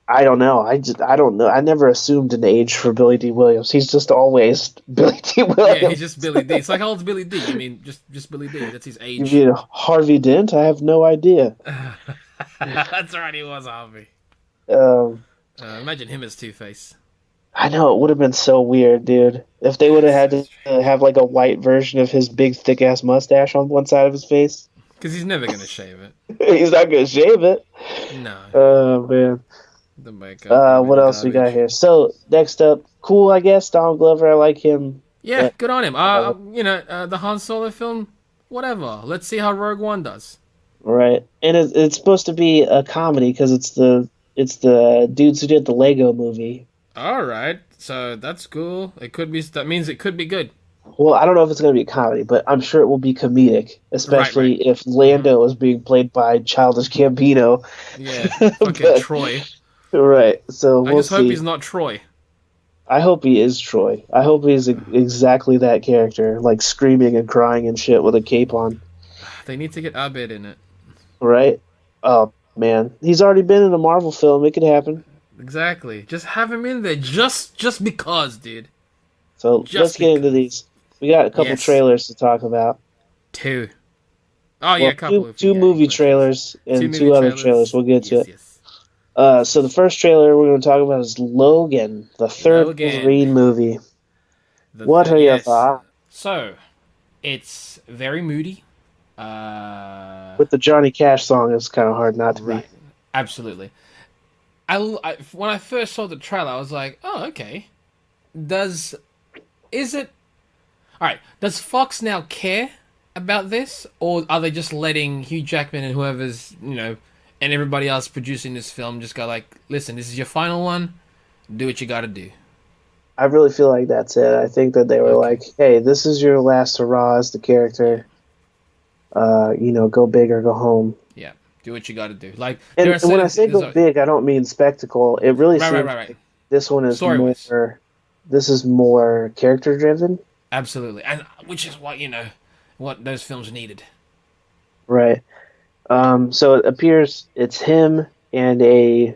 I don't know. I don't know. I never assumed an age for Billy D. Williams. He's just always Billy D. Williams. Yeah, he's just Billy D. It's like, how old's Billy D? I mean, just Billy D. That's his You age. mean Harvey Dent? I have no idea. That's right, he was Harvey. Um, Imagine him as Two-Face. I know it would have been so weird, dude. If they would have had to have like a white version of his big thick ass mustache on one side of his face. Because he's never going to shave it. He's not gonna shave it. No. Oh man. The makeup. What else we got here? So next up, cool, I guess. Donald Glover, I like him. Yeah, good on him. The Han Solo film, whatever. Let's see how Rogue One does. Right, and it's supposed to be a comedy because it's the dudes who did the Lego movie. All right, so that's cool. That means it could be good. Well, I don't know if it's going to be a comedy, but I'm sure it will be comedic, especially Right. if Lando is being played by Childish Gambino. Yeah, fucking But- Troy. Right, so I we'll just hope see. he's not Troy. I hope he is Troy. I hope he's exactly that character, like screaming and crying and shit with a cape on. They need to get Abed in it. Right? Oh man, he's already been in a Marvel film. It could happen. Exactly. Just have him in there, just because, dude. So Just let's get into these. We got a couple Yes. trailers to talk about. 2. Oh yeah, Well, a couple. two movie trailers and movie two other trailers. We'll get to it. Yes. So the first trailer we're going to talk about is Logan, the third Logan. Wolverine movie. What are your thoughts? So, it's very moody. With the Johnny Cash song, it's kind of hard not to Right. Absolutely. When I first saw the trailer, I was like, oh, okay. Does Fox now care about this? Or are they just letting Hugh Jackman and whoever's, and everybody else producing this film just go like, listen, this is your final one. Do what you gotta do. be. I really feel like that's it. I think that they were like, hey, this is your last hurrah as the character. Go big or go home. Yeah. Do what you gotta do. Like, And, there are and when I say certain- go big, I don't mean spectacle. It really seems Right. like this one is Story-wise. this is more character driven. Absolutely. And which is what those films needed. Right. So it appears it's him and a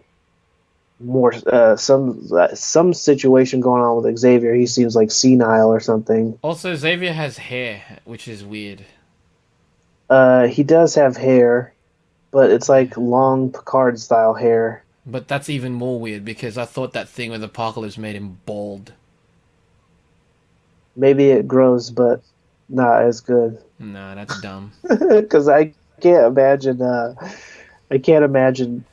more some situation going on with Xavier. He seems like senile or something. Also, Xavier has hair, which is weird. He does have hair, but it's like long Picard style hair. But that's even more weird because I thought that thing with Apocalypse made him bald. Maybe it grows, but not as good. Nah, that's dumb. Because I can't imagine. I can't imagine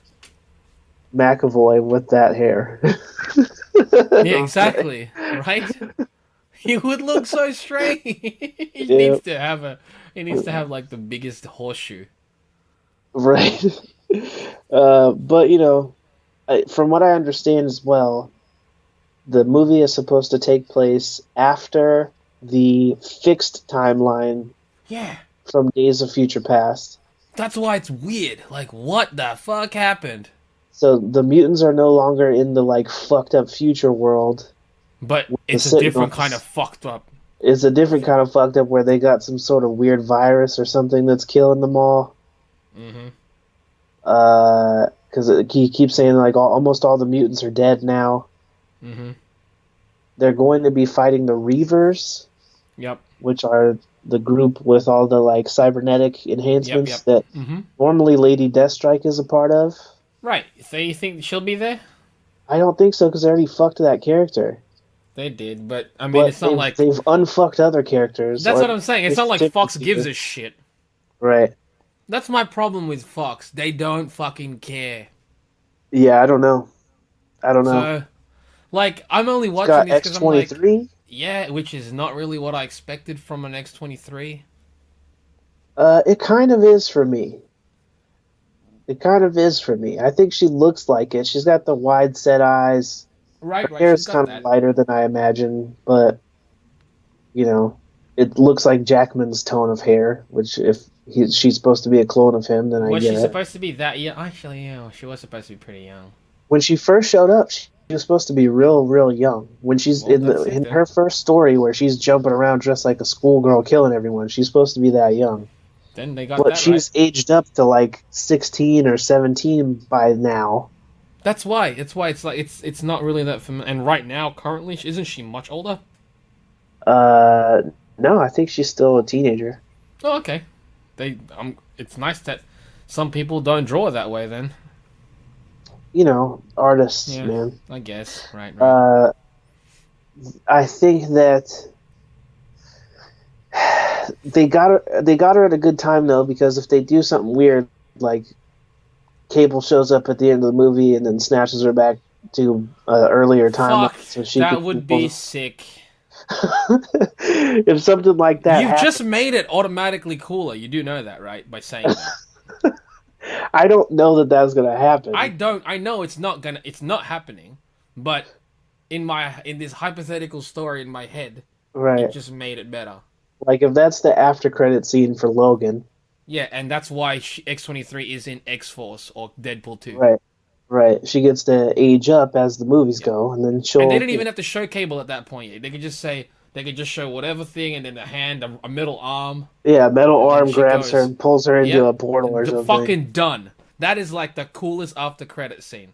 McAvoy with that hair. Yeah, exactly. Right? He would look so strange. He Yeah. needs to have like the biggest horseshoe. Right. But from what I understand as well, the movie is supposed to take place after the fixed timeline Yeah. from Days of Future Past. That's why it's weird. Like, what the fuck happened? So the mutants are no longer in the like fucked up future world. But it's the a different Sentinels. kind of fucked up. It's a different kind of fucked up where they got some sort of weird virus or something that's killing them all. Mm-hmm. Because he keeps saying like almost all the mutants are dead now. Mm-hmm. They're going to be fighting the Reavers, Yep. which are the group with all the like cybernetic enhancements Yep. that Mm-hmm. normally Lady Deathstrike is a part of. Right. So you think she'll be there? I don't think so because they already fucked that character. They did, but I mean, But it's not like they've unfucked other characters. that's or- what I'm saying. It's not like Fox gives a shit. Right. That's my problem with Fox. They don't fucking care. Yeah, I don't know. I don't know. So, like, I'm only It's watching got this because I'm like, X-23. yeah, which is not really what I expected from an X-23. It kind of is for me. It kind of is for me. I think she looks like it. She's got the wide set eyes. Right, Her right. hair She's is got kind that. of lighter than I imagine, but you know, it looks like Jackman's tone of hair. Which, if she's supposed to be a clone of him, then I Was get she it. supposed to be that young? Actually, yeah, she was supposed to be pretty young. When she first showed up, she was supposed to be real young. When she's Well, in that's it in then. her first story, where she's jumping around dressed like a schoolgirl, killing everyone, she's supposed to be that young. Then they got But that she's right. aged up to like 16 or 17 by now. That's why. It's why it's like it's not really that familiar. And right now, currently, isn't she much older? No, I think she's still a teenager. Oh, okay. It's nice that some people don't draw that way. Then You know, artists, Yeah. man. I guess. Right. I think that they got her at a good time though, because if they do something weird, like Cable shows up at the end of the movie and then snatches her back to earlier time, Fuck. so she That could would be sick. if something like that You've happened, just made it automatically cooler. You do know that, right? By saying that. I don't know that that's gonna happen. I don't. I know it's not gonna. It's not happening. But in this hypothetical story in my head, Right, it just made it better. like if that's the after credit scene for Logan, Yeah, and that's why X-23 is in X-Force or Deadpool 2. right, right, she gets to age up as the movies go, and then she'll. And they didn't even have to show Cable at that point yet. They could just say they could just show whatever thing, and then a hand, a middle arm. Yeah, metal And then arm she grabs her goes- and pulls her into Yep. a portal or something. Fucking done. That is like the coolest after credit scene.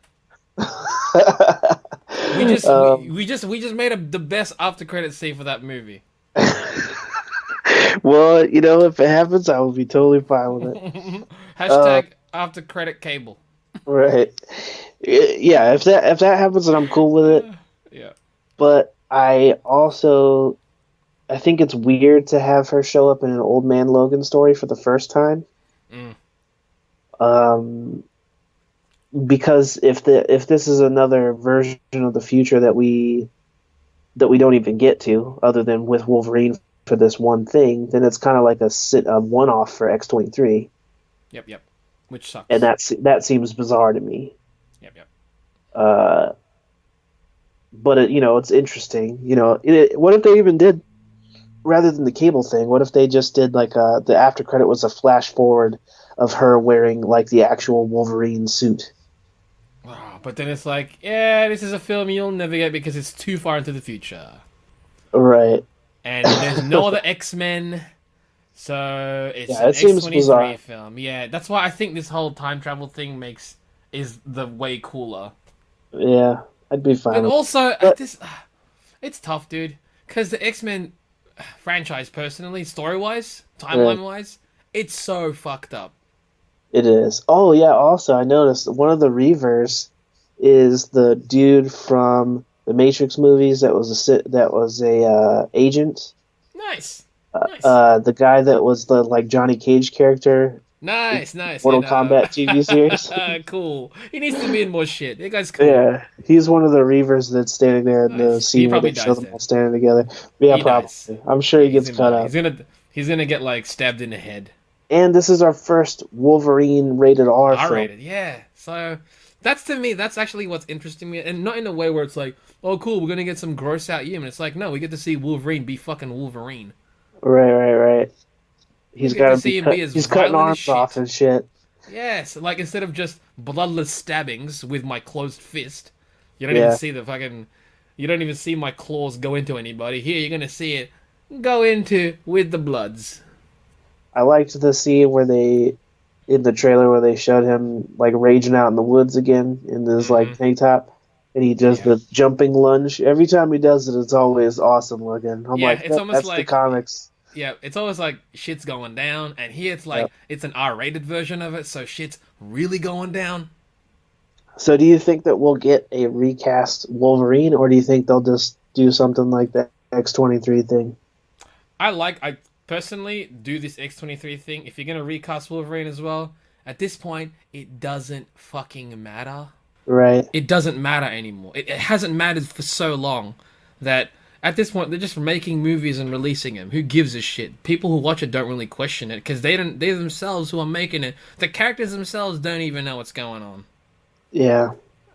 We just we just made the best after credit scene for that movie. Well, you know, if it happens, I will be totally fine with it. Hashtag after credit Cable. Right? Yeah, if that happens, then I'm cool with it. Yeah. But I think it's weird to have her show up in an Old Man Logan story for the first time. Mm. Because if this is another version of the future that we don't even get to, other than with Wolverine for this one thing, then it's kind of like a one-off for X-23, Yep. Which sucks. and that seems bizarre to me. Yep. But it's interesting. What if they even did, rather than the Cable thing? What if they just did like the after credit was a flash forward of her wearing like the actual Wolverine suit? Oh, but then it's like, yeah, this is a film you'll never get because it's too far into the future. Right. And there's no other X-Men, so it's Yeah, an it seems X-23 bizarre. film. Yeah, that's why I think this whole time travel thing is the way cooler. Yeah, I'd be fine. And with also, But- it's tough, dude, because the X-Men franchise, personally, story-wise, timeline-wise, it's so fucked up. It is. Oh yeah. Also, I noticed one of the Reavers is the dude from the Matrix movies that was a agent. Nice. The guy that was the like Johnny Cage character, Nice. Mortal Kombat TV series. Cool. He needs to be in more shit. That guy's cool. Yeah, he's one of the Reavers that's standing there in the Nice. He scene where probably they show dies them there. all standing together. Yeah, He probably. dies. I'm sure he gets cut up. He's gonna get like stabbed in the head. And this is our first Wolverine rated R film. R-rated, yeah. So that's actually what's interesting me, and not in a way where it's like, oh cool, we're gonna get some gross out human. It's like, no, we get to see Wolverine be fucking Wolverine. Right. He's get to got to see be him be as he's cutting violent as arms shit. off and shit. Yes, like instead of just bloodless stabbings with my closed fist, you don't Yeah. even see the fucking. You don't even see my claws go into anybody. Here, you're gonna see it go into with the bloods. I liked the scene where they, in the trailer, where they showed him like raging out in the woods again in this like tank top, and he does Yeah. the jumping lunge. Every time he does it, it's always awesome looking. I'm Yeah, like, it's almost that's the like comics. yeah, it's always like shit's going down, and here it's like it's an R-rated version of it, so shit's really going down. So, do you think that we'll get a recast Wolverine, or do you think they'll just do something like that X-23 thing? I personally do this X-23 thing. If you're gonna recast Wolverine as well, at this point, it doesn't fucking matter. Right. It doesn't matter anymore. It hasn't mattered for so long that at this point they're just making movies and releasing them. Who gives a shit? People who watch it don't really question it because they themselves who are making it. The characters themselves don't even know what's going on. Yeah.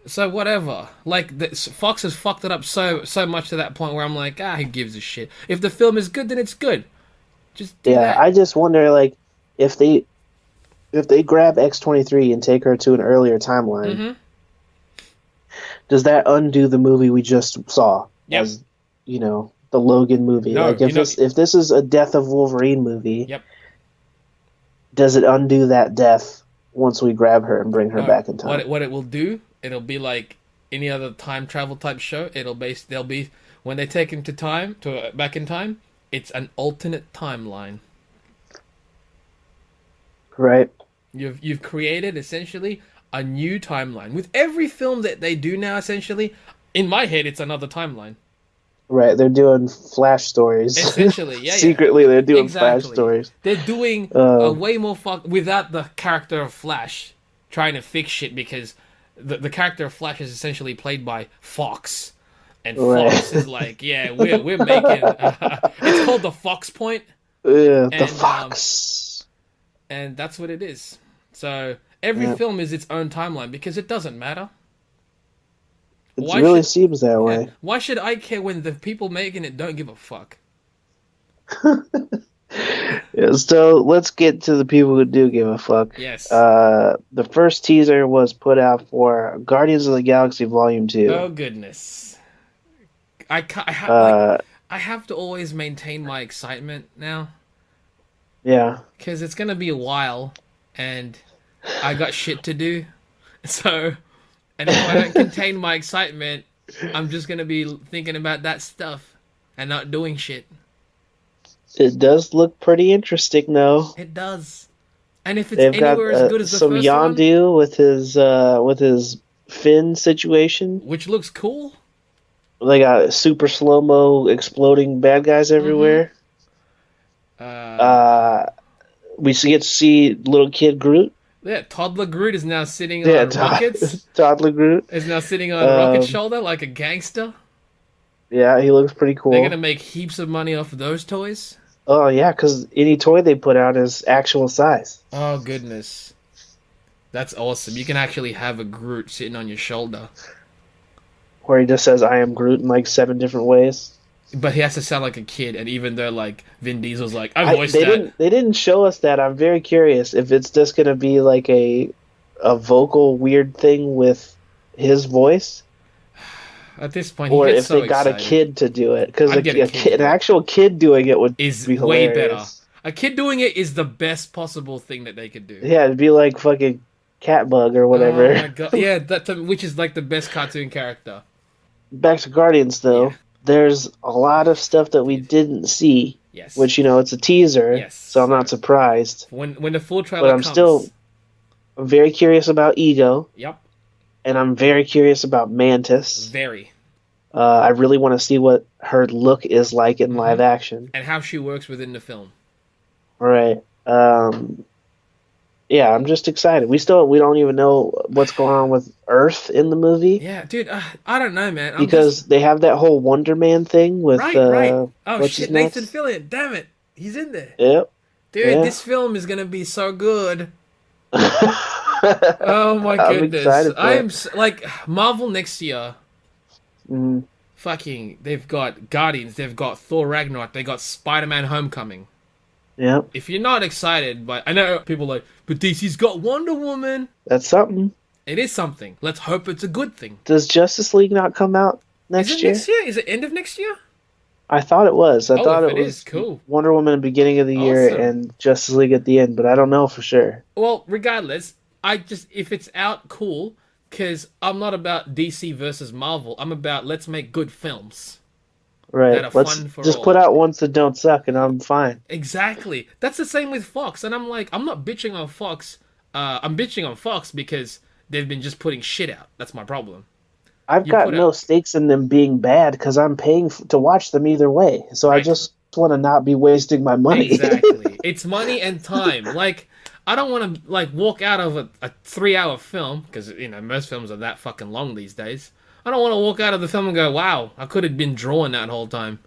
So whatever. Like Fox has fucked it up so much to that point where I'm like, who gives a shit? If the film is good, then it's good. Just do Yeah. that. I just wonder, like, if they grab X-23 and take her to an earlier timeline. Mm-hmm. Does that undo the movie we just saw? Yep. As, you know, the Logan movie. No, like if this is a Death of Wolverine movie, Yep. does it undo that death once we grab her and bring her back in time? What it will do, it'll be like any other time travel type show. They'll be when they take him to time back in time. It's an alternate timeline. Right. You've created essentially a new timeline with every film that they do now. Essentially, in my head, it's another timeline. Right. They're doing Flash stories. Essentially, yeah. Secretly, they're doing Exactly. Flash stories. They're doing a way more without the character of Flash trying to fix shit because the character of Flash is essentially played by Fox, and Right. Fox is like, yeah, we're making. It's called the Fox Point, The And, Fox. and that's what it is. So every film is its own timeline because it doesn't matter. It why really should- seems that way. Why should I care when the people making it don't give a fuck? Yeah, so let's get to the people who do give a fuck. Yes. The first teaser was put out for Guardians of the Galaxy Volume 2. Oh goodness. I have to always maintain my excitement now Yeah. because it's gonna be a while, and I got shit to do. So, and if I don't contain my excitement, I'm just gonna be thinking about that stuff and not doing shit. It does look pretty interesting, though. It does. And if it's They've got anywhere as good as the some first one, Yondu with his fin situation. which looks cool. They got super slow mo exploding bad guys everywhere. We get to see little kid Groot. Yeah, toddler Groot is now sitting Yeah, on rockets. toddler Groot. Is now sitting on Rocket's shoulder like a gangster. Yeah, he looks pretty cool. They're gonna make heaps of money off of those toys. Oh yeah, because any toy they put out is actual size. Oh goodness, that's awesome! You can actually have a Groot sitting on your shoulder, Where he just says "I am Groot" in like 7 different ways. but he has to sound like a kid. And even though like Vin Diesel's like, I voiced that. They didn't show us that. I'm very curious if it's just gonna be like a vocal weird thing with his voice, At this point, he or gets if so they got a excited. kid to do it. Because I'd get a kid an to do it. actual kid doing it would Is be way hilarious. better. A kid doing it is the best possible thing that they could do. Yeah, it'd be like fucking Catbug or whatever. Oh my god! Yeah, which is like the best cartoon character. Back to Guardians though. Yeah. There's a lot of stuff that we didn't see, Yes. which it's a teaser, Yes. so I'm not surprised. when the full trailer But I'm comes. I'm very curious about Ego, Yep. and I'm very curious about Mantis. Very. I really want to see what her look is like in live action. And how she works within the film. Right. Yeah, I'm just excited. We don't even know what's going on with Earth in the movie Yeah, dude. I don't know, man. because they have that whole Wonder Man thing with right. Oh what's shit, his nuts? Nathan Fillion. Damn it, he's in there. Yep. Dude, Yeah. this film is gonna be so good. Oh my I'm goodness. excited for I am it. like Marvel next year. Mhm. Fucking, they've got Guardians, they've got Thor Ragnarok, they got Spider-Man Homecoming. Yeah, If you're not excited, but I know people are like, but DC's got Wonder Woman. that's something. It is something. Let's hope it's a good thing. Does Justice League not come out Is next it year? next year? Is it end of next year? I thought it was. I Oh, thought if it it was is, cool. Wonder Woman at the beginning of the year Awesome. and Justice League at the end, but I don't know for sure. Well, regardless, if it's out, cool. Because I'm not about DC versus Marvel. I'm about let's make good films. Right. That are Let's fun for just all. put out ones that don't suck, and I'm fine. Exactly. That's the same with Fox. And I'm like, I'm not bitching on Fox. I'm bitching on Fox because they've been just putting shit out. That's my problem. I've You got put no out- stakes in them being bad because I'm paying to watch them either way. So I Right. just want to not be wasting my money. Exactly. It's money and time. Like, I don't want to like walk out of a 3-hour film because most films are that fucking long these days. I don't want to walk out of the film and go, "Wow, I could have been drawing that whole time."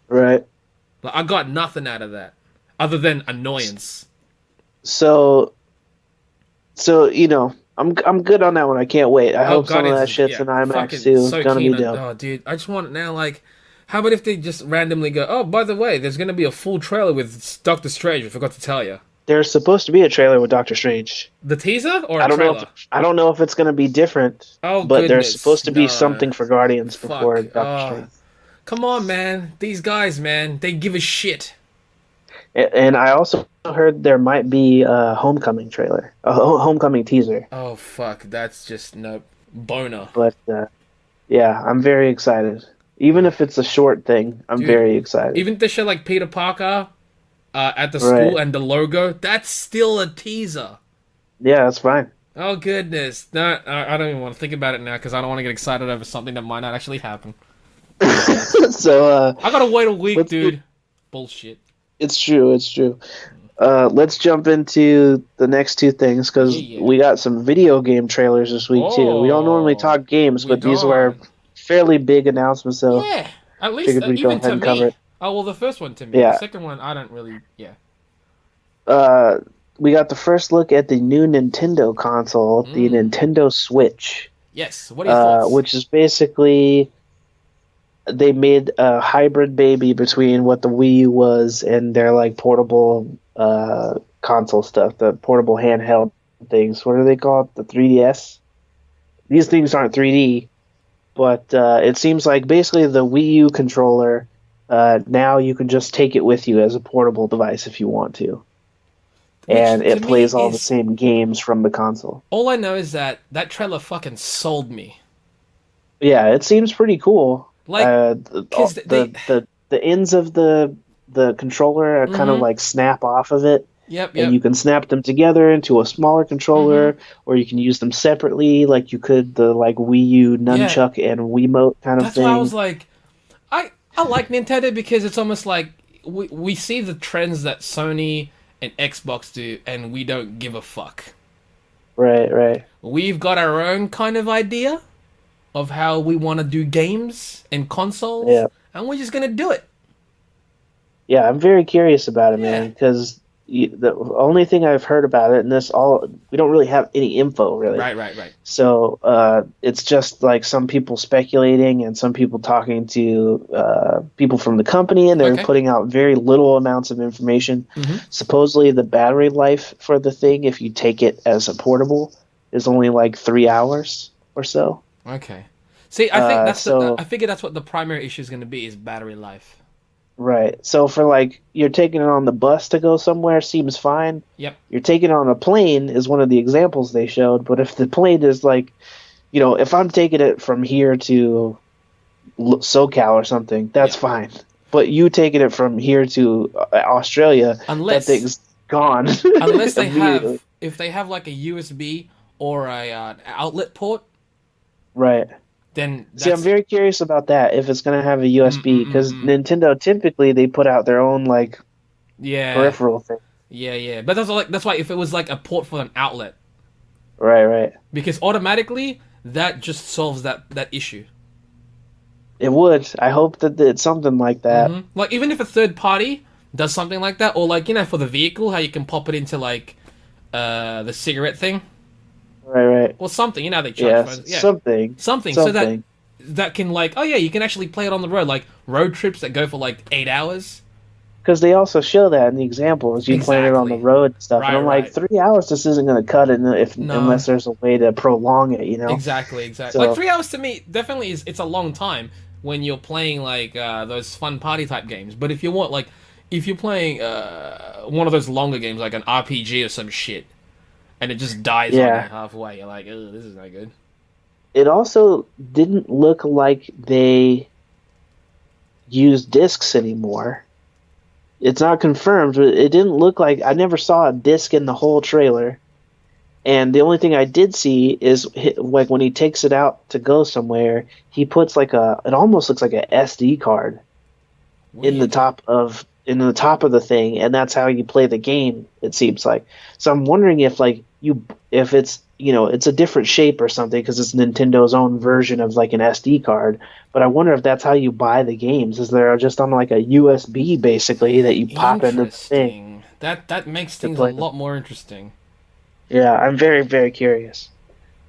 Right. Like, I got nothing out of that other than annoyance. So I'm good on that one. I can't wait. I hope some of that Guardians, shit's yeah, in IMAX fucking too. so It's gonna be keen on- dope. Oh, dude, I just want it now. Like, how about if they just randomly go, "Oh, by the way, there's gonna be a full trailer with Doctor Strange." I forgot to tell you. There's supposed to be a trailer with Doctor Strange. The teaser or a I don't trailer? know. I don't know if it's gonna be different. Oh, but there's goodness. supposed to be No. something for Guardians before Fuck. Doctor Strange. Come on, man. These guys, man, they give a shit. And I also heard there might be a Homecoming trailer, a Homecoming teaser. Oh, fuck. That's just no boner. But yeah, I'm very excited. Even if it's a short thing, I'm Dude, very excited. Even if they show like Peter Parker at the Right. school and the logo, that's still a teaser. Yeah, that's fine. Oh, goodness. No, I don't even want to think about it now because I don't want to get excited over something that might not actually happen. So I gotta wait a week, Let's dude. Bullshit. it's true. It's true. Let's jump into the next two things because Yeah. we got some video game trailers this week too. We don't normally talk games, We but these were don't. fairly big announcements. So Yeah, at least figured we'd go even ahead to and cover me. it. Oh, well, the first one to me. Yeah. The second one, I don't really. Yeah. we got the first look at the new Nintendo console, the Nintendo Switch. Yes. What are your thoughts? Which is basically they made a hybrid baby between what the Wii U was and their like portable console stuff, the portable handheld things. What do they call it? The 3DS. These things aren't 3D, but it seems like basically the Wii U controller. Now you can just take it with you as a portable device if you want to. And Which, it to me, plays all the is- same games from the console. All I know is that trailer fucking sold me. Yeah, it seems pretty cool. Like, The 'cause the ends of the controller are kind of Mhm. like snap off of it, Yep. and you can snap them together into a smaller controller, or you can use them separately, like you could the like Wii U nunchuck and Wiimote kind of That's thing. why I was like, I like Nintendo because it's almost like we see the trends that Sony and Xbox do, and we don't give a fuck. Right. We've got our own kind of idea of how we want to do games and consoles, Yeah. and we're just gonna do it. Yeah, I'm very curious about it, man, Yeah. because the only thing I've heard about it, and we don't really have any info, really. Right. So it's just like some people speculating and some people talking to people from the company, and they're Okay. putting out very little amounts of information. Mhm. Supposedly, the battery life for the thing, if you take it as a portable, is only like 3 hours or so. Okay. See, I think that's so- I figure that's what the primary issue is going to be is battery life. Right. So for like you're taking it on the bus to go somewhere seems fine. Yep. You're taking it on a plane is one of the examples they showed, but if the plane is like, if I'm taking it from here to SoCal or something, that's Yeah. fine. But you taking it from here to Australia, Unless that thing's gone. unless they immediately. have if they have like a USB or a outlet port, Right. then See, I'm very curious about that. If it's going to have a USB, because Nintendo typically they put out their own like yeah. peripheral thing. Yeah. But that's why if it was like a port for an outlet, Right. because automatically that just solves that issue. It would. I hope that it's something like that. Mhm. Like even if a third party does something like that, or like for the vehicle, how you can pop it into like the cigarette thing, Right. or something. They charge Yeah, phones. Yeah, something. so that can like you can actually play it on the road, like road trips that go for like 8 hours. because they also show that in the examples. You playing it on the Exactly. road and stuff, Right, and I'm like, right. 3 hours. This isn't going to cut it if No. unless there's a way to prolong it. Exactly. So Like 3 hours to me definitely is. It's a long time when you're playing like those fun party type games. But if you want like, if you're playing one of those longer games like an RPG or some shit, and it just dies on you yeah, halfway, you're like, ugh, this is not good. it also didn't look like they use discs anymore. It's not confirmed, but it didn't look like I never saw a disc in the whole trailer. And the only thing I did see is like when he takes it out to go somewhere, he puts like it almost looks like a SD card in the Weird. top of the thing, and that's how you play the game. It seems like. So I'm wondering if if it's it's a different shape or something because it's Nintendo's own version of like an SD card. But I wonder if that's how you buy the games. Is there just on like a USB basically that you pop into the thing Interesting. That makes to things a play them? lot more interesting. Yeah, I'm very very curious.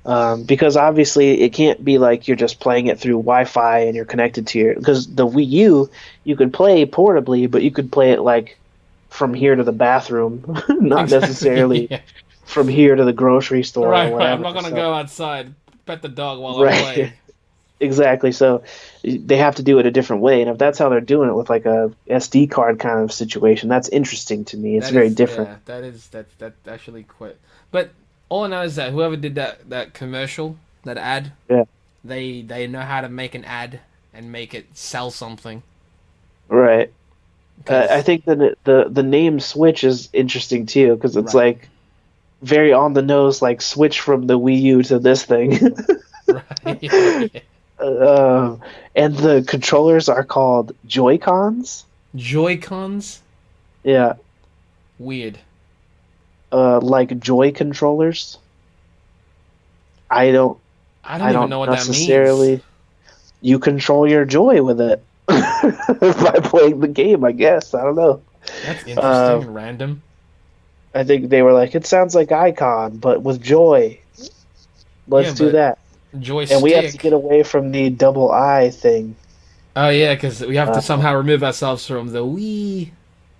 Because obviously it can't be like you're just playing it through Wi-Fi and you're connected to because the Wii U you could play portably, but you could play it like from here to the bathroom, not necessarily Yeah. from here to the grocery store or Right, right. whatever. I'm not gonna So- go outside, pet the dog while I right, play. exactly. So they have to do it a different way, and if that's how they're doing it with like a SD card kind of situation, that's interesting to me. It's That very is, different. yeah, that's actually quite. But all I know is that whoever did that commercial, that ad, Yeah. they know how to make an ad and make it sell something. Right. 'Cause- I think the name Switch is interesting too because it's Right. like very on the nose, like switch from the Wii U to this thing. right, yeah. And the controllers are called Joy-Cons. Joy-Cons, Yeah, weird. like Joy controllers. I don't. I don't I even don't know what that necessarily. means. You control your joy with it by playing the game. I guess I don't know. That's interesting and random. I think they were like, it sounds like Icon, but with joy. Let's Yeah, do but that. Joystick. And we have to get away from the double I thing. Oh yeah, because we have to somehow remove ourselves from the Wii.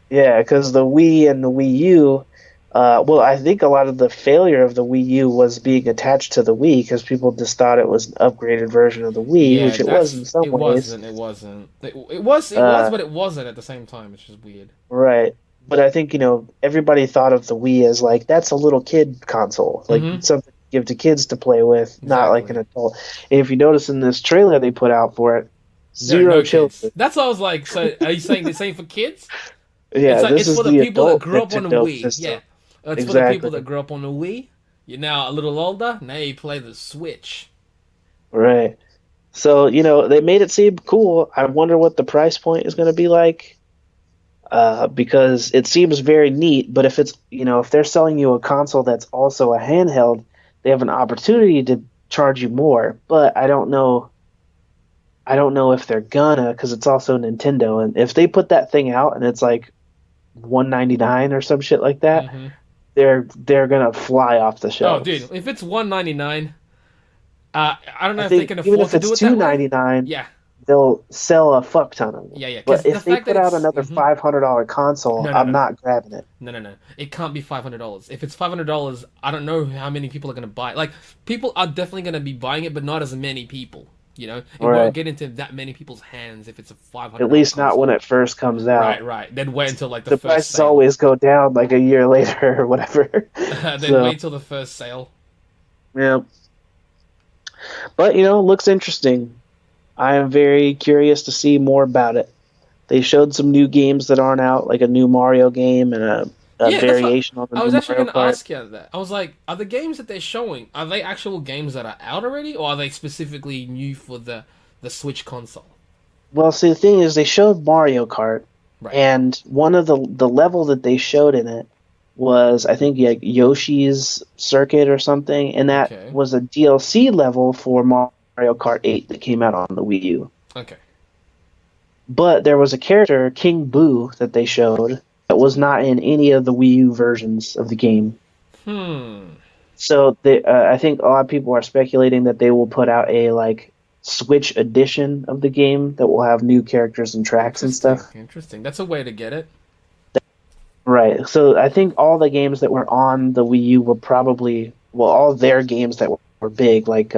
Yeah, because the Wii and the Wii U, well, I think a lot of the failure of the Wii U was being attached to the Wii because people just thought it was an upgraded version of the Wii, Yeah, which it was in some it ways. wasn't. It wasn't. It was, but it wasn't at the same time, which is weird. Right. But I think, everybody thought of the Wii as like, that's a little kid console, like Mhm. something to give to kids to play with, not like an Exactly. adult. And if you notice in this trailer they put out for it, There are zero no children. kids. That's what I was like. So are you saying the same for kids? Yeah, It's like, this it's is for the the people that adult grew up on the Nintendo Wii. system. Yeah, it's for the Exactly. people that grew up on the Wii. You're now a little older. Now you play the Switch. Right. So, they made it seem cool. I wonder what the price point is going to be like. Because it seems very neat, but if it's, if they're selling you a console that's also a handheld, they have an opportunity to charge you more. But I don't know if they're gonna, because it's also Nintendo, and if they put that thing out and it's like $199 or some shit like that, Mhm. they're gonna fly off the Oh, shelves. dude, if it's $199, I don't know I if they think can even afford if to do it's it that way. $299, Yeah, they'll sell a fuck ton of them. yeah, yeah. 'Cause But if the they fact put that out it's- another mhm. $500 console, No, I'm not grabbing it. No. It can't be $500. If it's $500, I don't know how many people are going to buy it. Like, people are definitely going to be buying it, but not as many people. It Right. won't get into that many people's hands if it's a $500. At least not when it first comes out. Right. Then wait until like the The first prices sale. always go down like a year later or whatever. Then So, wait till the first sale. yeah. But, looks interesting. I am very curious to see more about it. They showed some new games that aren't out, like a new Mario game and a Yeah, that's variation on the I new was actually Mario going to Kart. ask you that. I was like, are the games that they're showing, are they actual games that are out already, or are they specifically new for the Switch console? Well, see, the thing is, they showed Mario Kart, Right. and one of the level that they showed in it was, I think, like Yoshi's Circuit or something, and that Okay. was a DLC level for Mario Kart 8 that came out on the Wii U. Okay. But there was a character, King Boo, that they showed that was not in any of the Wii U versions of the game. So I think a lot of people are speculating that they will put out a like Switch edition of the game that will have new characters and tracks and stuff. Interesting. That's a way to get it. Right. So I think all the games that were on the Wii U were probably, well, all their games that were big, like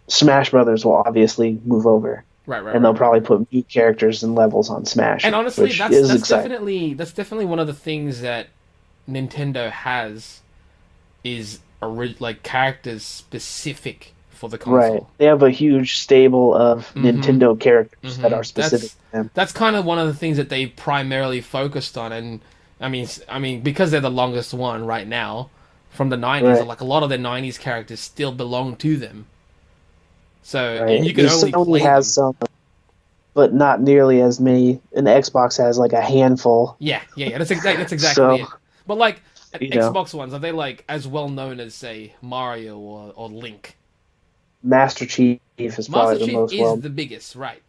Smash Brothers will obviously move over, Right, and they'll probably put new characters and levels on Smash, And honestly, which that's is that's exciting. definitely one of the things that Nintendo has is like characters specific for the Right. console. They have a huge stable of Nintendo characters that are specific That's to them. that's kind of one of the things that they primarily focused on, and I mean because they're the longest one right now from the '90s. Right. Like a lot of the '90s characters still belong to them. So Right. and you can only Sony play has them. some, but not nearly as many. And Xbox has like a handful. Yeah. That's exactly So, it. But like you know, Xbox ones, are they like as well known as say Mario or Link? Master Chief is Master probably the Chief most is well. the biggest, right?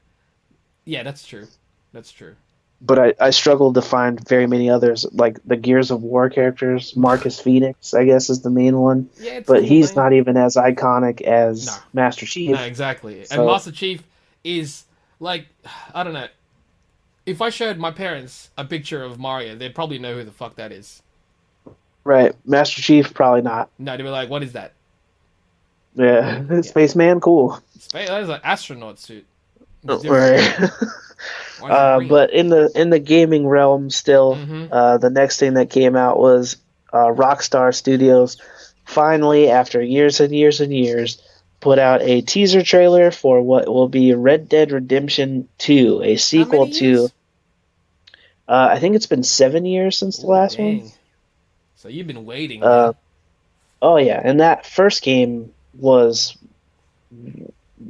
Yeah, that's true. That's true. But I struggled to find very many others, like the Gears of War characters. Marcus Phoenix, I guess, is the main one. Yeah, it's But cool, he's man. not even as iconic No, as Master no, Chief. exactly. And So, Master Chief is like, I don't know. If I showed my parents a picture of Mario, they'd probably know who the fuck that is. right, Master Chief, probably not. No, they'd be like, "What is that?" Yeah, Yeah, Spaceman, cool. that is an astronaut suit. It's different. Right. Why is it green? But in the gaming realm, still, Mm-hmm. the next thing that came out was Rockstar Studios. Finally, after years and years and years, put out a teaser trailer for what will be Red Dead Redemption 2, a How sequel many to. years? I think it's been 7 years since the Ooh, last dang. one. So you've been waiting, Uh, man. oh yeah, and that first game was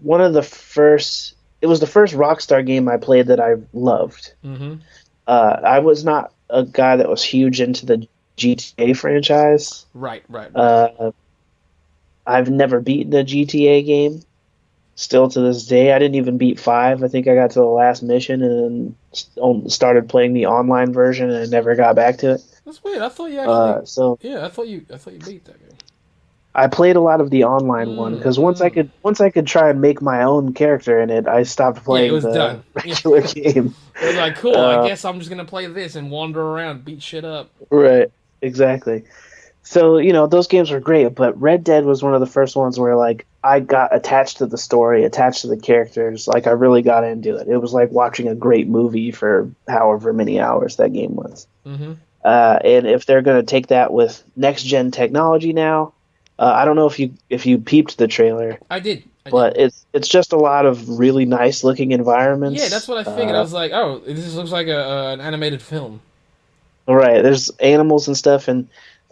one of the first. It was the first Rockstar game I played that I loved. Mm-hmm. I was not a guy that was huge into the GTA franchise. Right. I've never beaten a GTA game. Still to this day, I didn't even beat 5. I think I got to the last mission and then started playing the online version and never got back to it. That's weird. I thought you actually. So Yeah, I thought you beat that game. I played a lot of the online one because once I could try and make my own character in it, I stopped Yeah, it playing was the done. regular game. It was like, cool. Uh, I guess I'm just gonna play this and wander around, beat shit up. Right, exactly. So, those games were great, but Red Dead was one of the first ones where, like, I got attached to the story, attached to the characters. Like, I really got into it. It was like watching a great movie for however many hours that game was. Mm-hmm. And if they're going to take that with next-gen technology now, I don't know if you peeped the trailer, I did. but it's just a lot of really nice-looking environments. Yeah, that's what I figured. I was like, oh, this looks like an animated film. Right, there's animals and stuff, and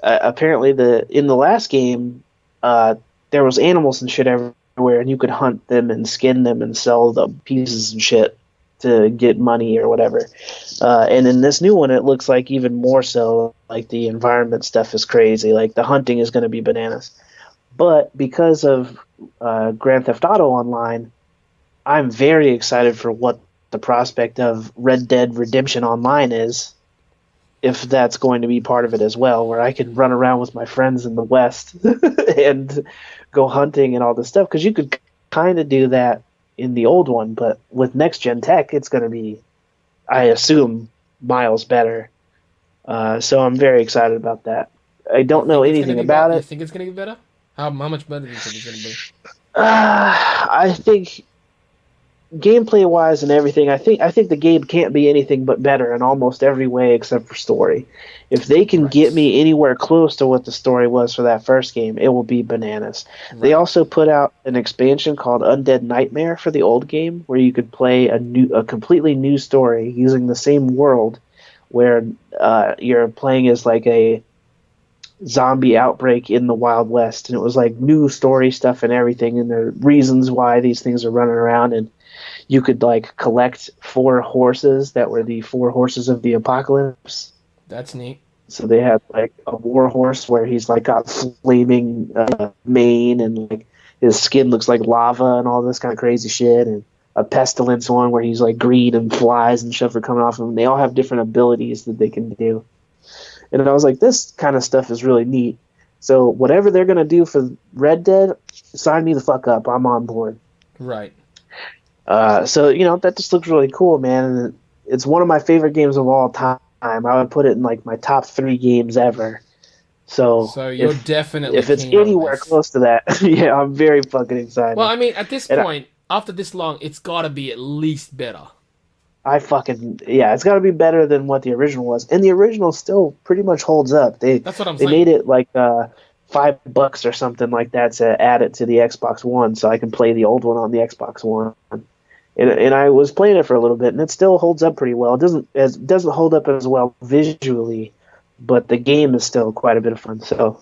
apparently in the last game, there was animals and shit everywhere, and you could hunt them and skin them and sell the pieces and shit to get money or whatever. And in this new one, it looks like even more so. Like the environment stuff is crazy. Like the hunting is going to be bananas. But because of Grand Theft Auto Online, I'm very excited for what the prospect of Red Dead Redemption Online is, if that's going to be part of it as well, where I can run around with my friends in the West and go hunting and all this stuff. Because you could kind of do that in the old one, but with next gen tech, it's going to be, I assume, miles better. So I'm very excited about that. I don't know anything about You it. think it's gonna get better? How much better do you think it's gonna be? I think gameplay wise and everything, I think the game can't be anything but better in almost every way except for story. If they can Right. get me anywhere close to what the story was for that first game, it will be bananas. They Right. also put out an expansion called Undead Nightmare for the old game, where you could play a completely new story using the same world, where you're playing as like a zombie outbreak in the Wild West, and it was like new story stuff and everything, and there are reasons why these things are running around, and you could like collect 4 horses that were the 4 horses of the apocalypse. That's neat. So they had like a war horse where he's like got flaming mane and like his skin looks like lava and all this kind of crazy shit, and a pestilence one where he's like green and flies and stuff are coming off him. They all have different abilities that they can do. And I was like, this kind of stuff is really neat. So whatever they're gonna do for Red Dead, sign me the fuck up. I'm on board. Right. So that just looks really cool, man. And it's one of my favorite games of all time. I would put it in like my top 3 games ever. So you're if, definitely if it's keen on anywhere this. close to that, yeah, I'm very fucking excited. Well, I mean, at this And point, after this long, it's got to be at least better. it's got to be better than what the original was, and the original still pretty much holds up. That's what I'm they saying. made it like $5 or something like that to add it to the Xbox One, so I can play the old one on the Xbox One. And I was playing it for a little bit, and it still holds up pretty well. It doesn't hold up as well visually, but the game is still quite a bit of fun. So,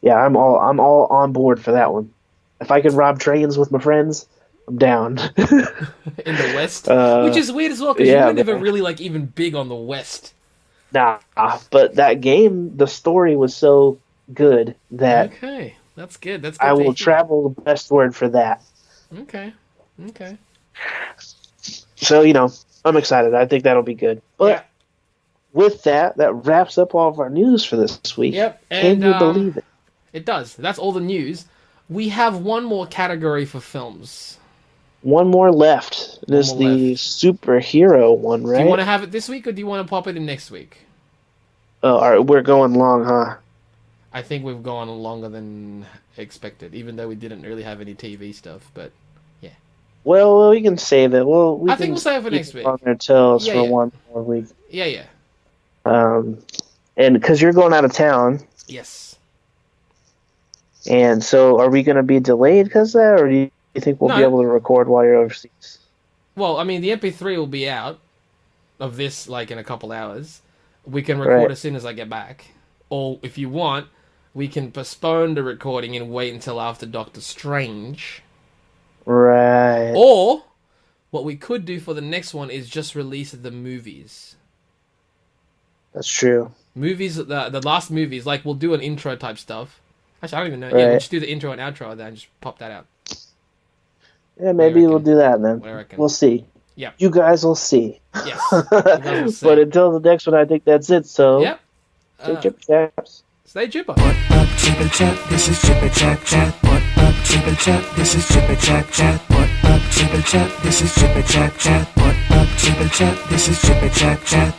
yeah, I'm all on board for that one. If I can rob trains with my friends, I'm down. In the West, which is weird as well because you were never really like even big on the West. Nah, but that game, the story was so good that Okay, that's good. That's good I to will hear. travel westward for that. Okay. So, I'm excited. I think that'll be good. But Yeah. with that wraps up all of our news for this week. Yep. Can And you believe it? it does. That's all the news. We have one more category for films. One more left. It is One more the superhero one, right? Do you want to have it this week or do you want to pop it in next week? Oh, all right, we're going long, huh? I think we've gone longer than expected, even though we didn't really have any TV stuff. But Well, we can save it. I think we'll save it for next week. On their toes Yeah, for yeah. one more week. Yeah. And because you're going out of town, Yes. and so are we going to be delayed because of that, or do you think we'll be No. able to record while you're overseas? Well, I mean, the MP3 will be out of this like in a couple hours. We can record Right. as soon as I get back. Or if you want, we can postpone the recording and wait until after Doctor Strange. Right. Or what we could do for the next one is just release the movies. That's true. Movies, the last movies, like we'll do an intro type stuff. Actually, I don't even know. Yeah, Right. we'll just do the intro and outro then just pop that out. Yeah, maybe reckon? we'll do that then. What do you reckon? We'll see. Yeah. You guys will see. Yes. You guys will see. But until the next one, I think that's it. So, Yep. take your chaps. Stay chipper. What up, Chipper Chat? This is Chipper Chat Chat. What up, Chipper Chat? This is Chipper Chat Chat. What up, Chipper Chat? This is Chipper Chat Chat. What up, Chipper Chat? This is Chipper Chat Chat.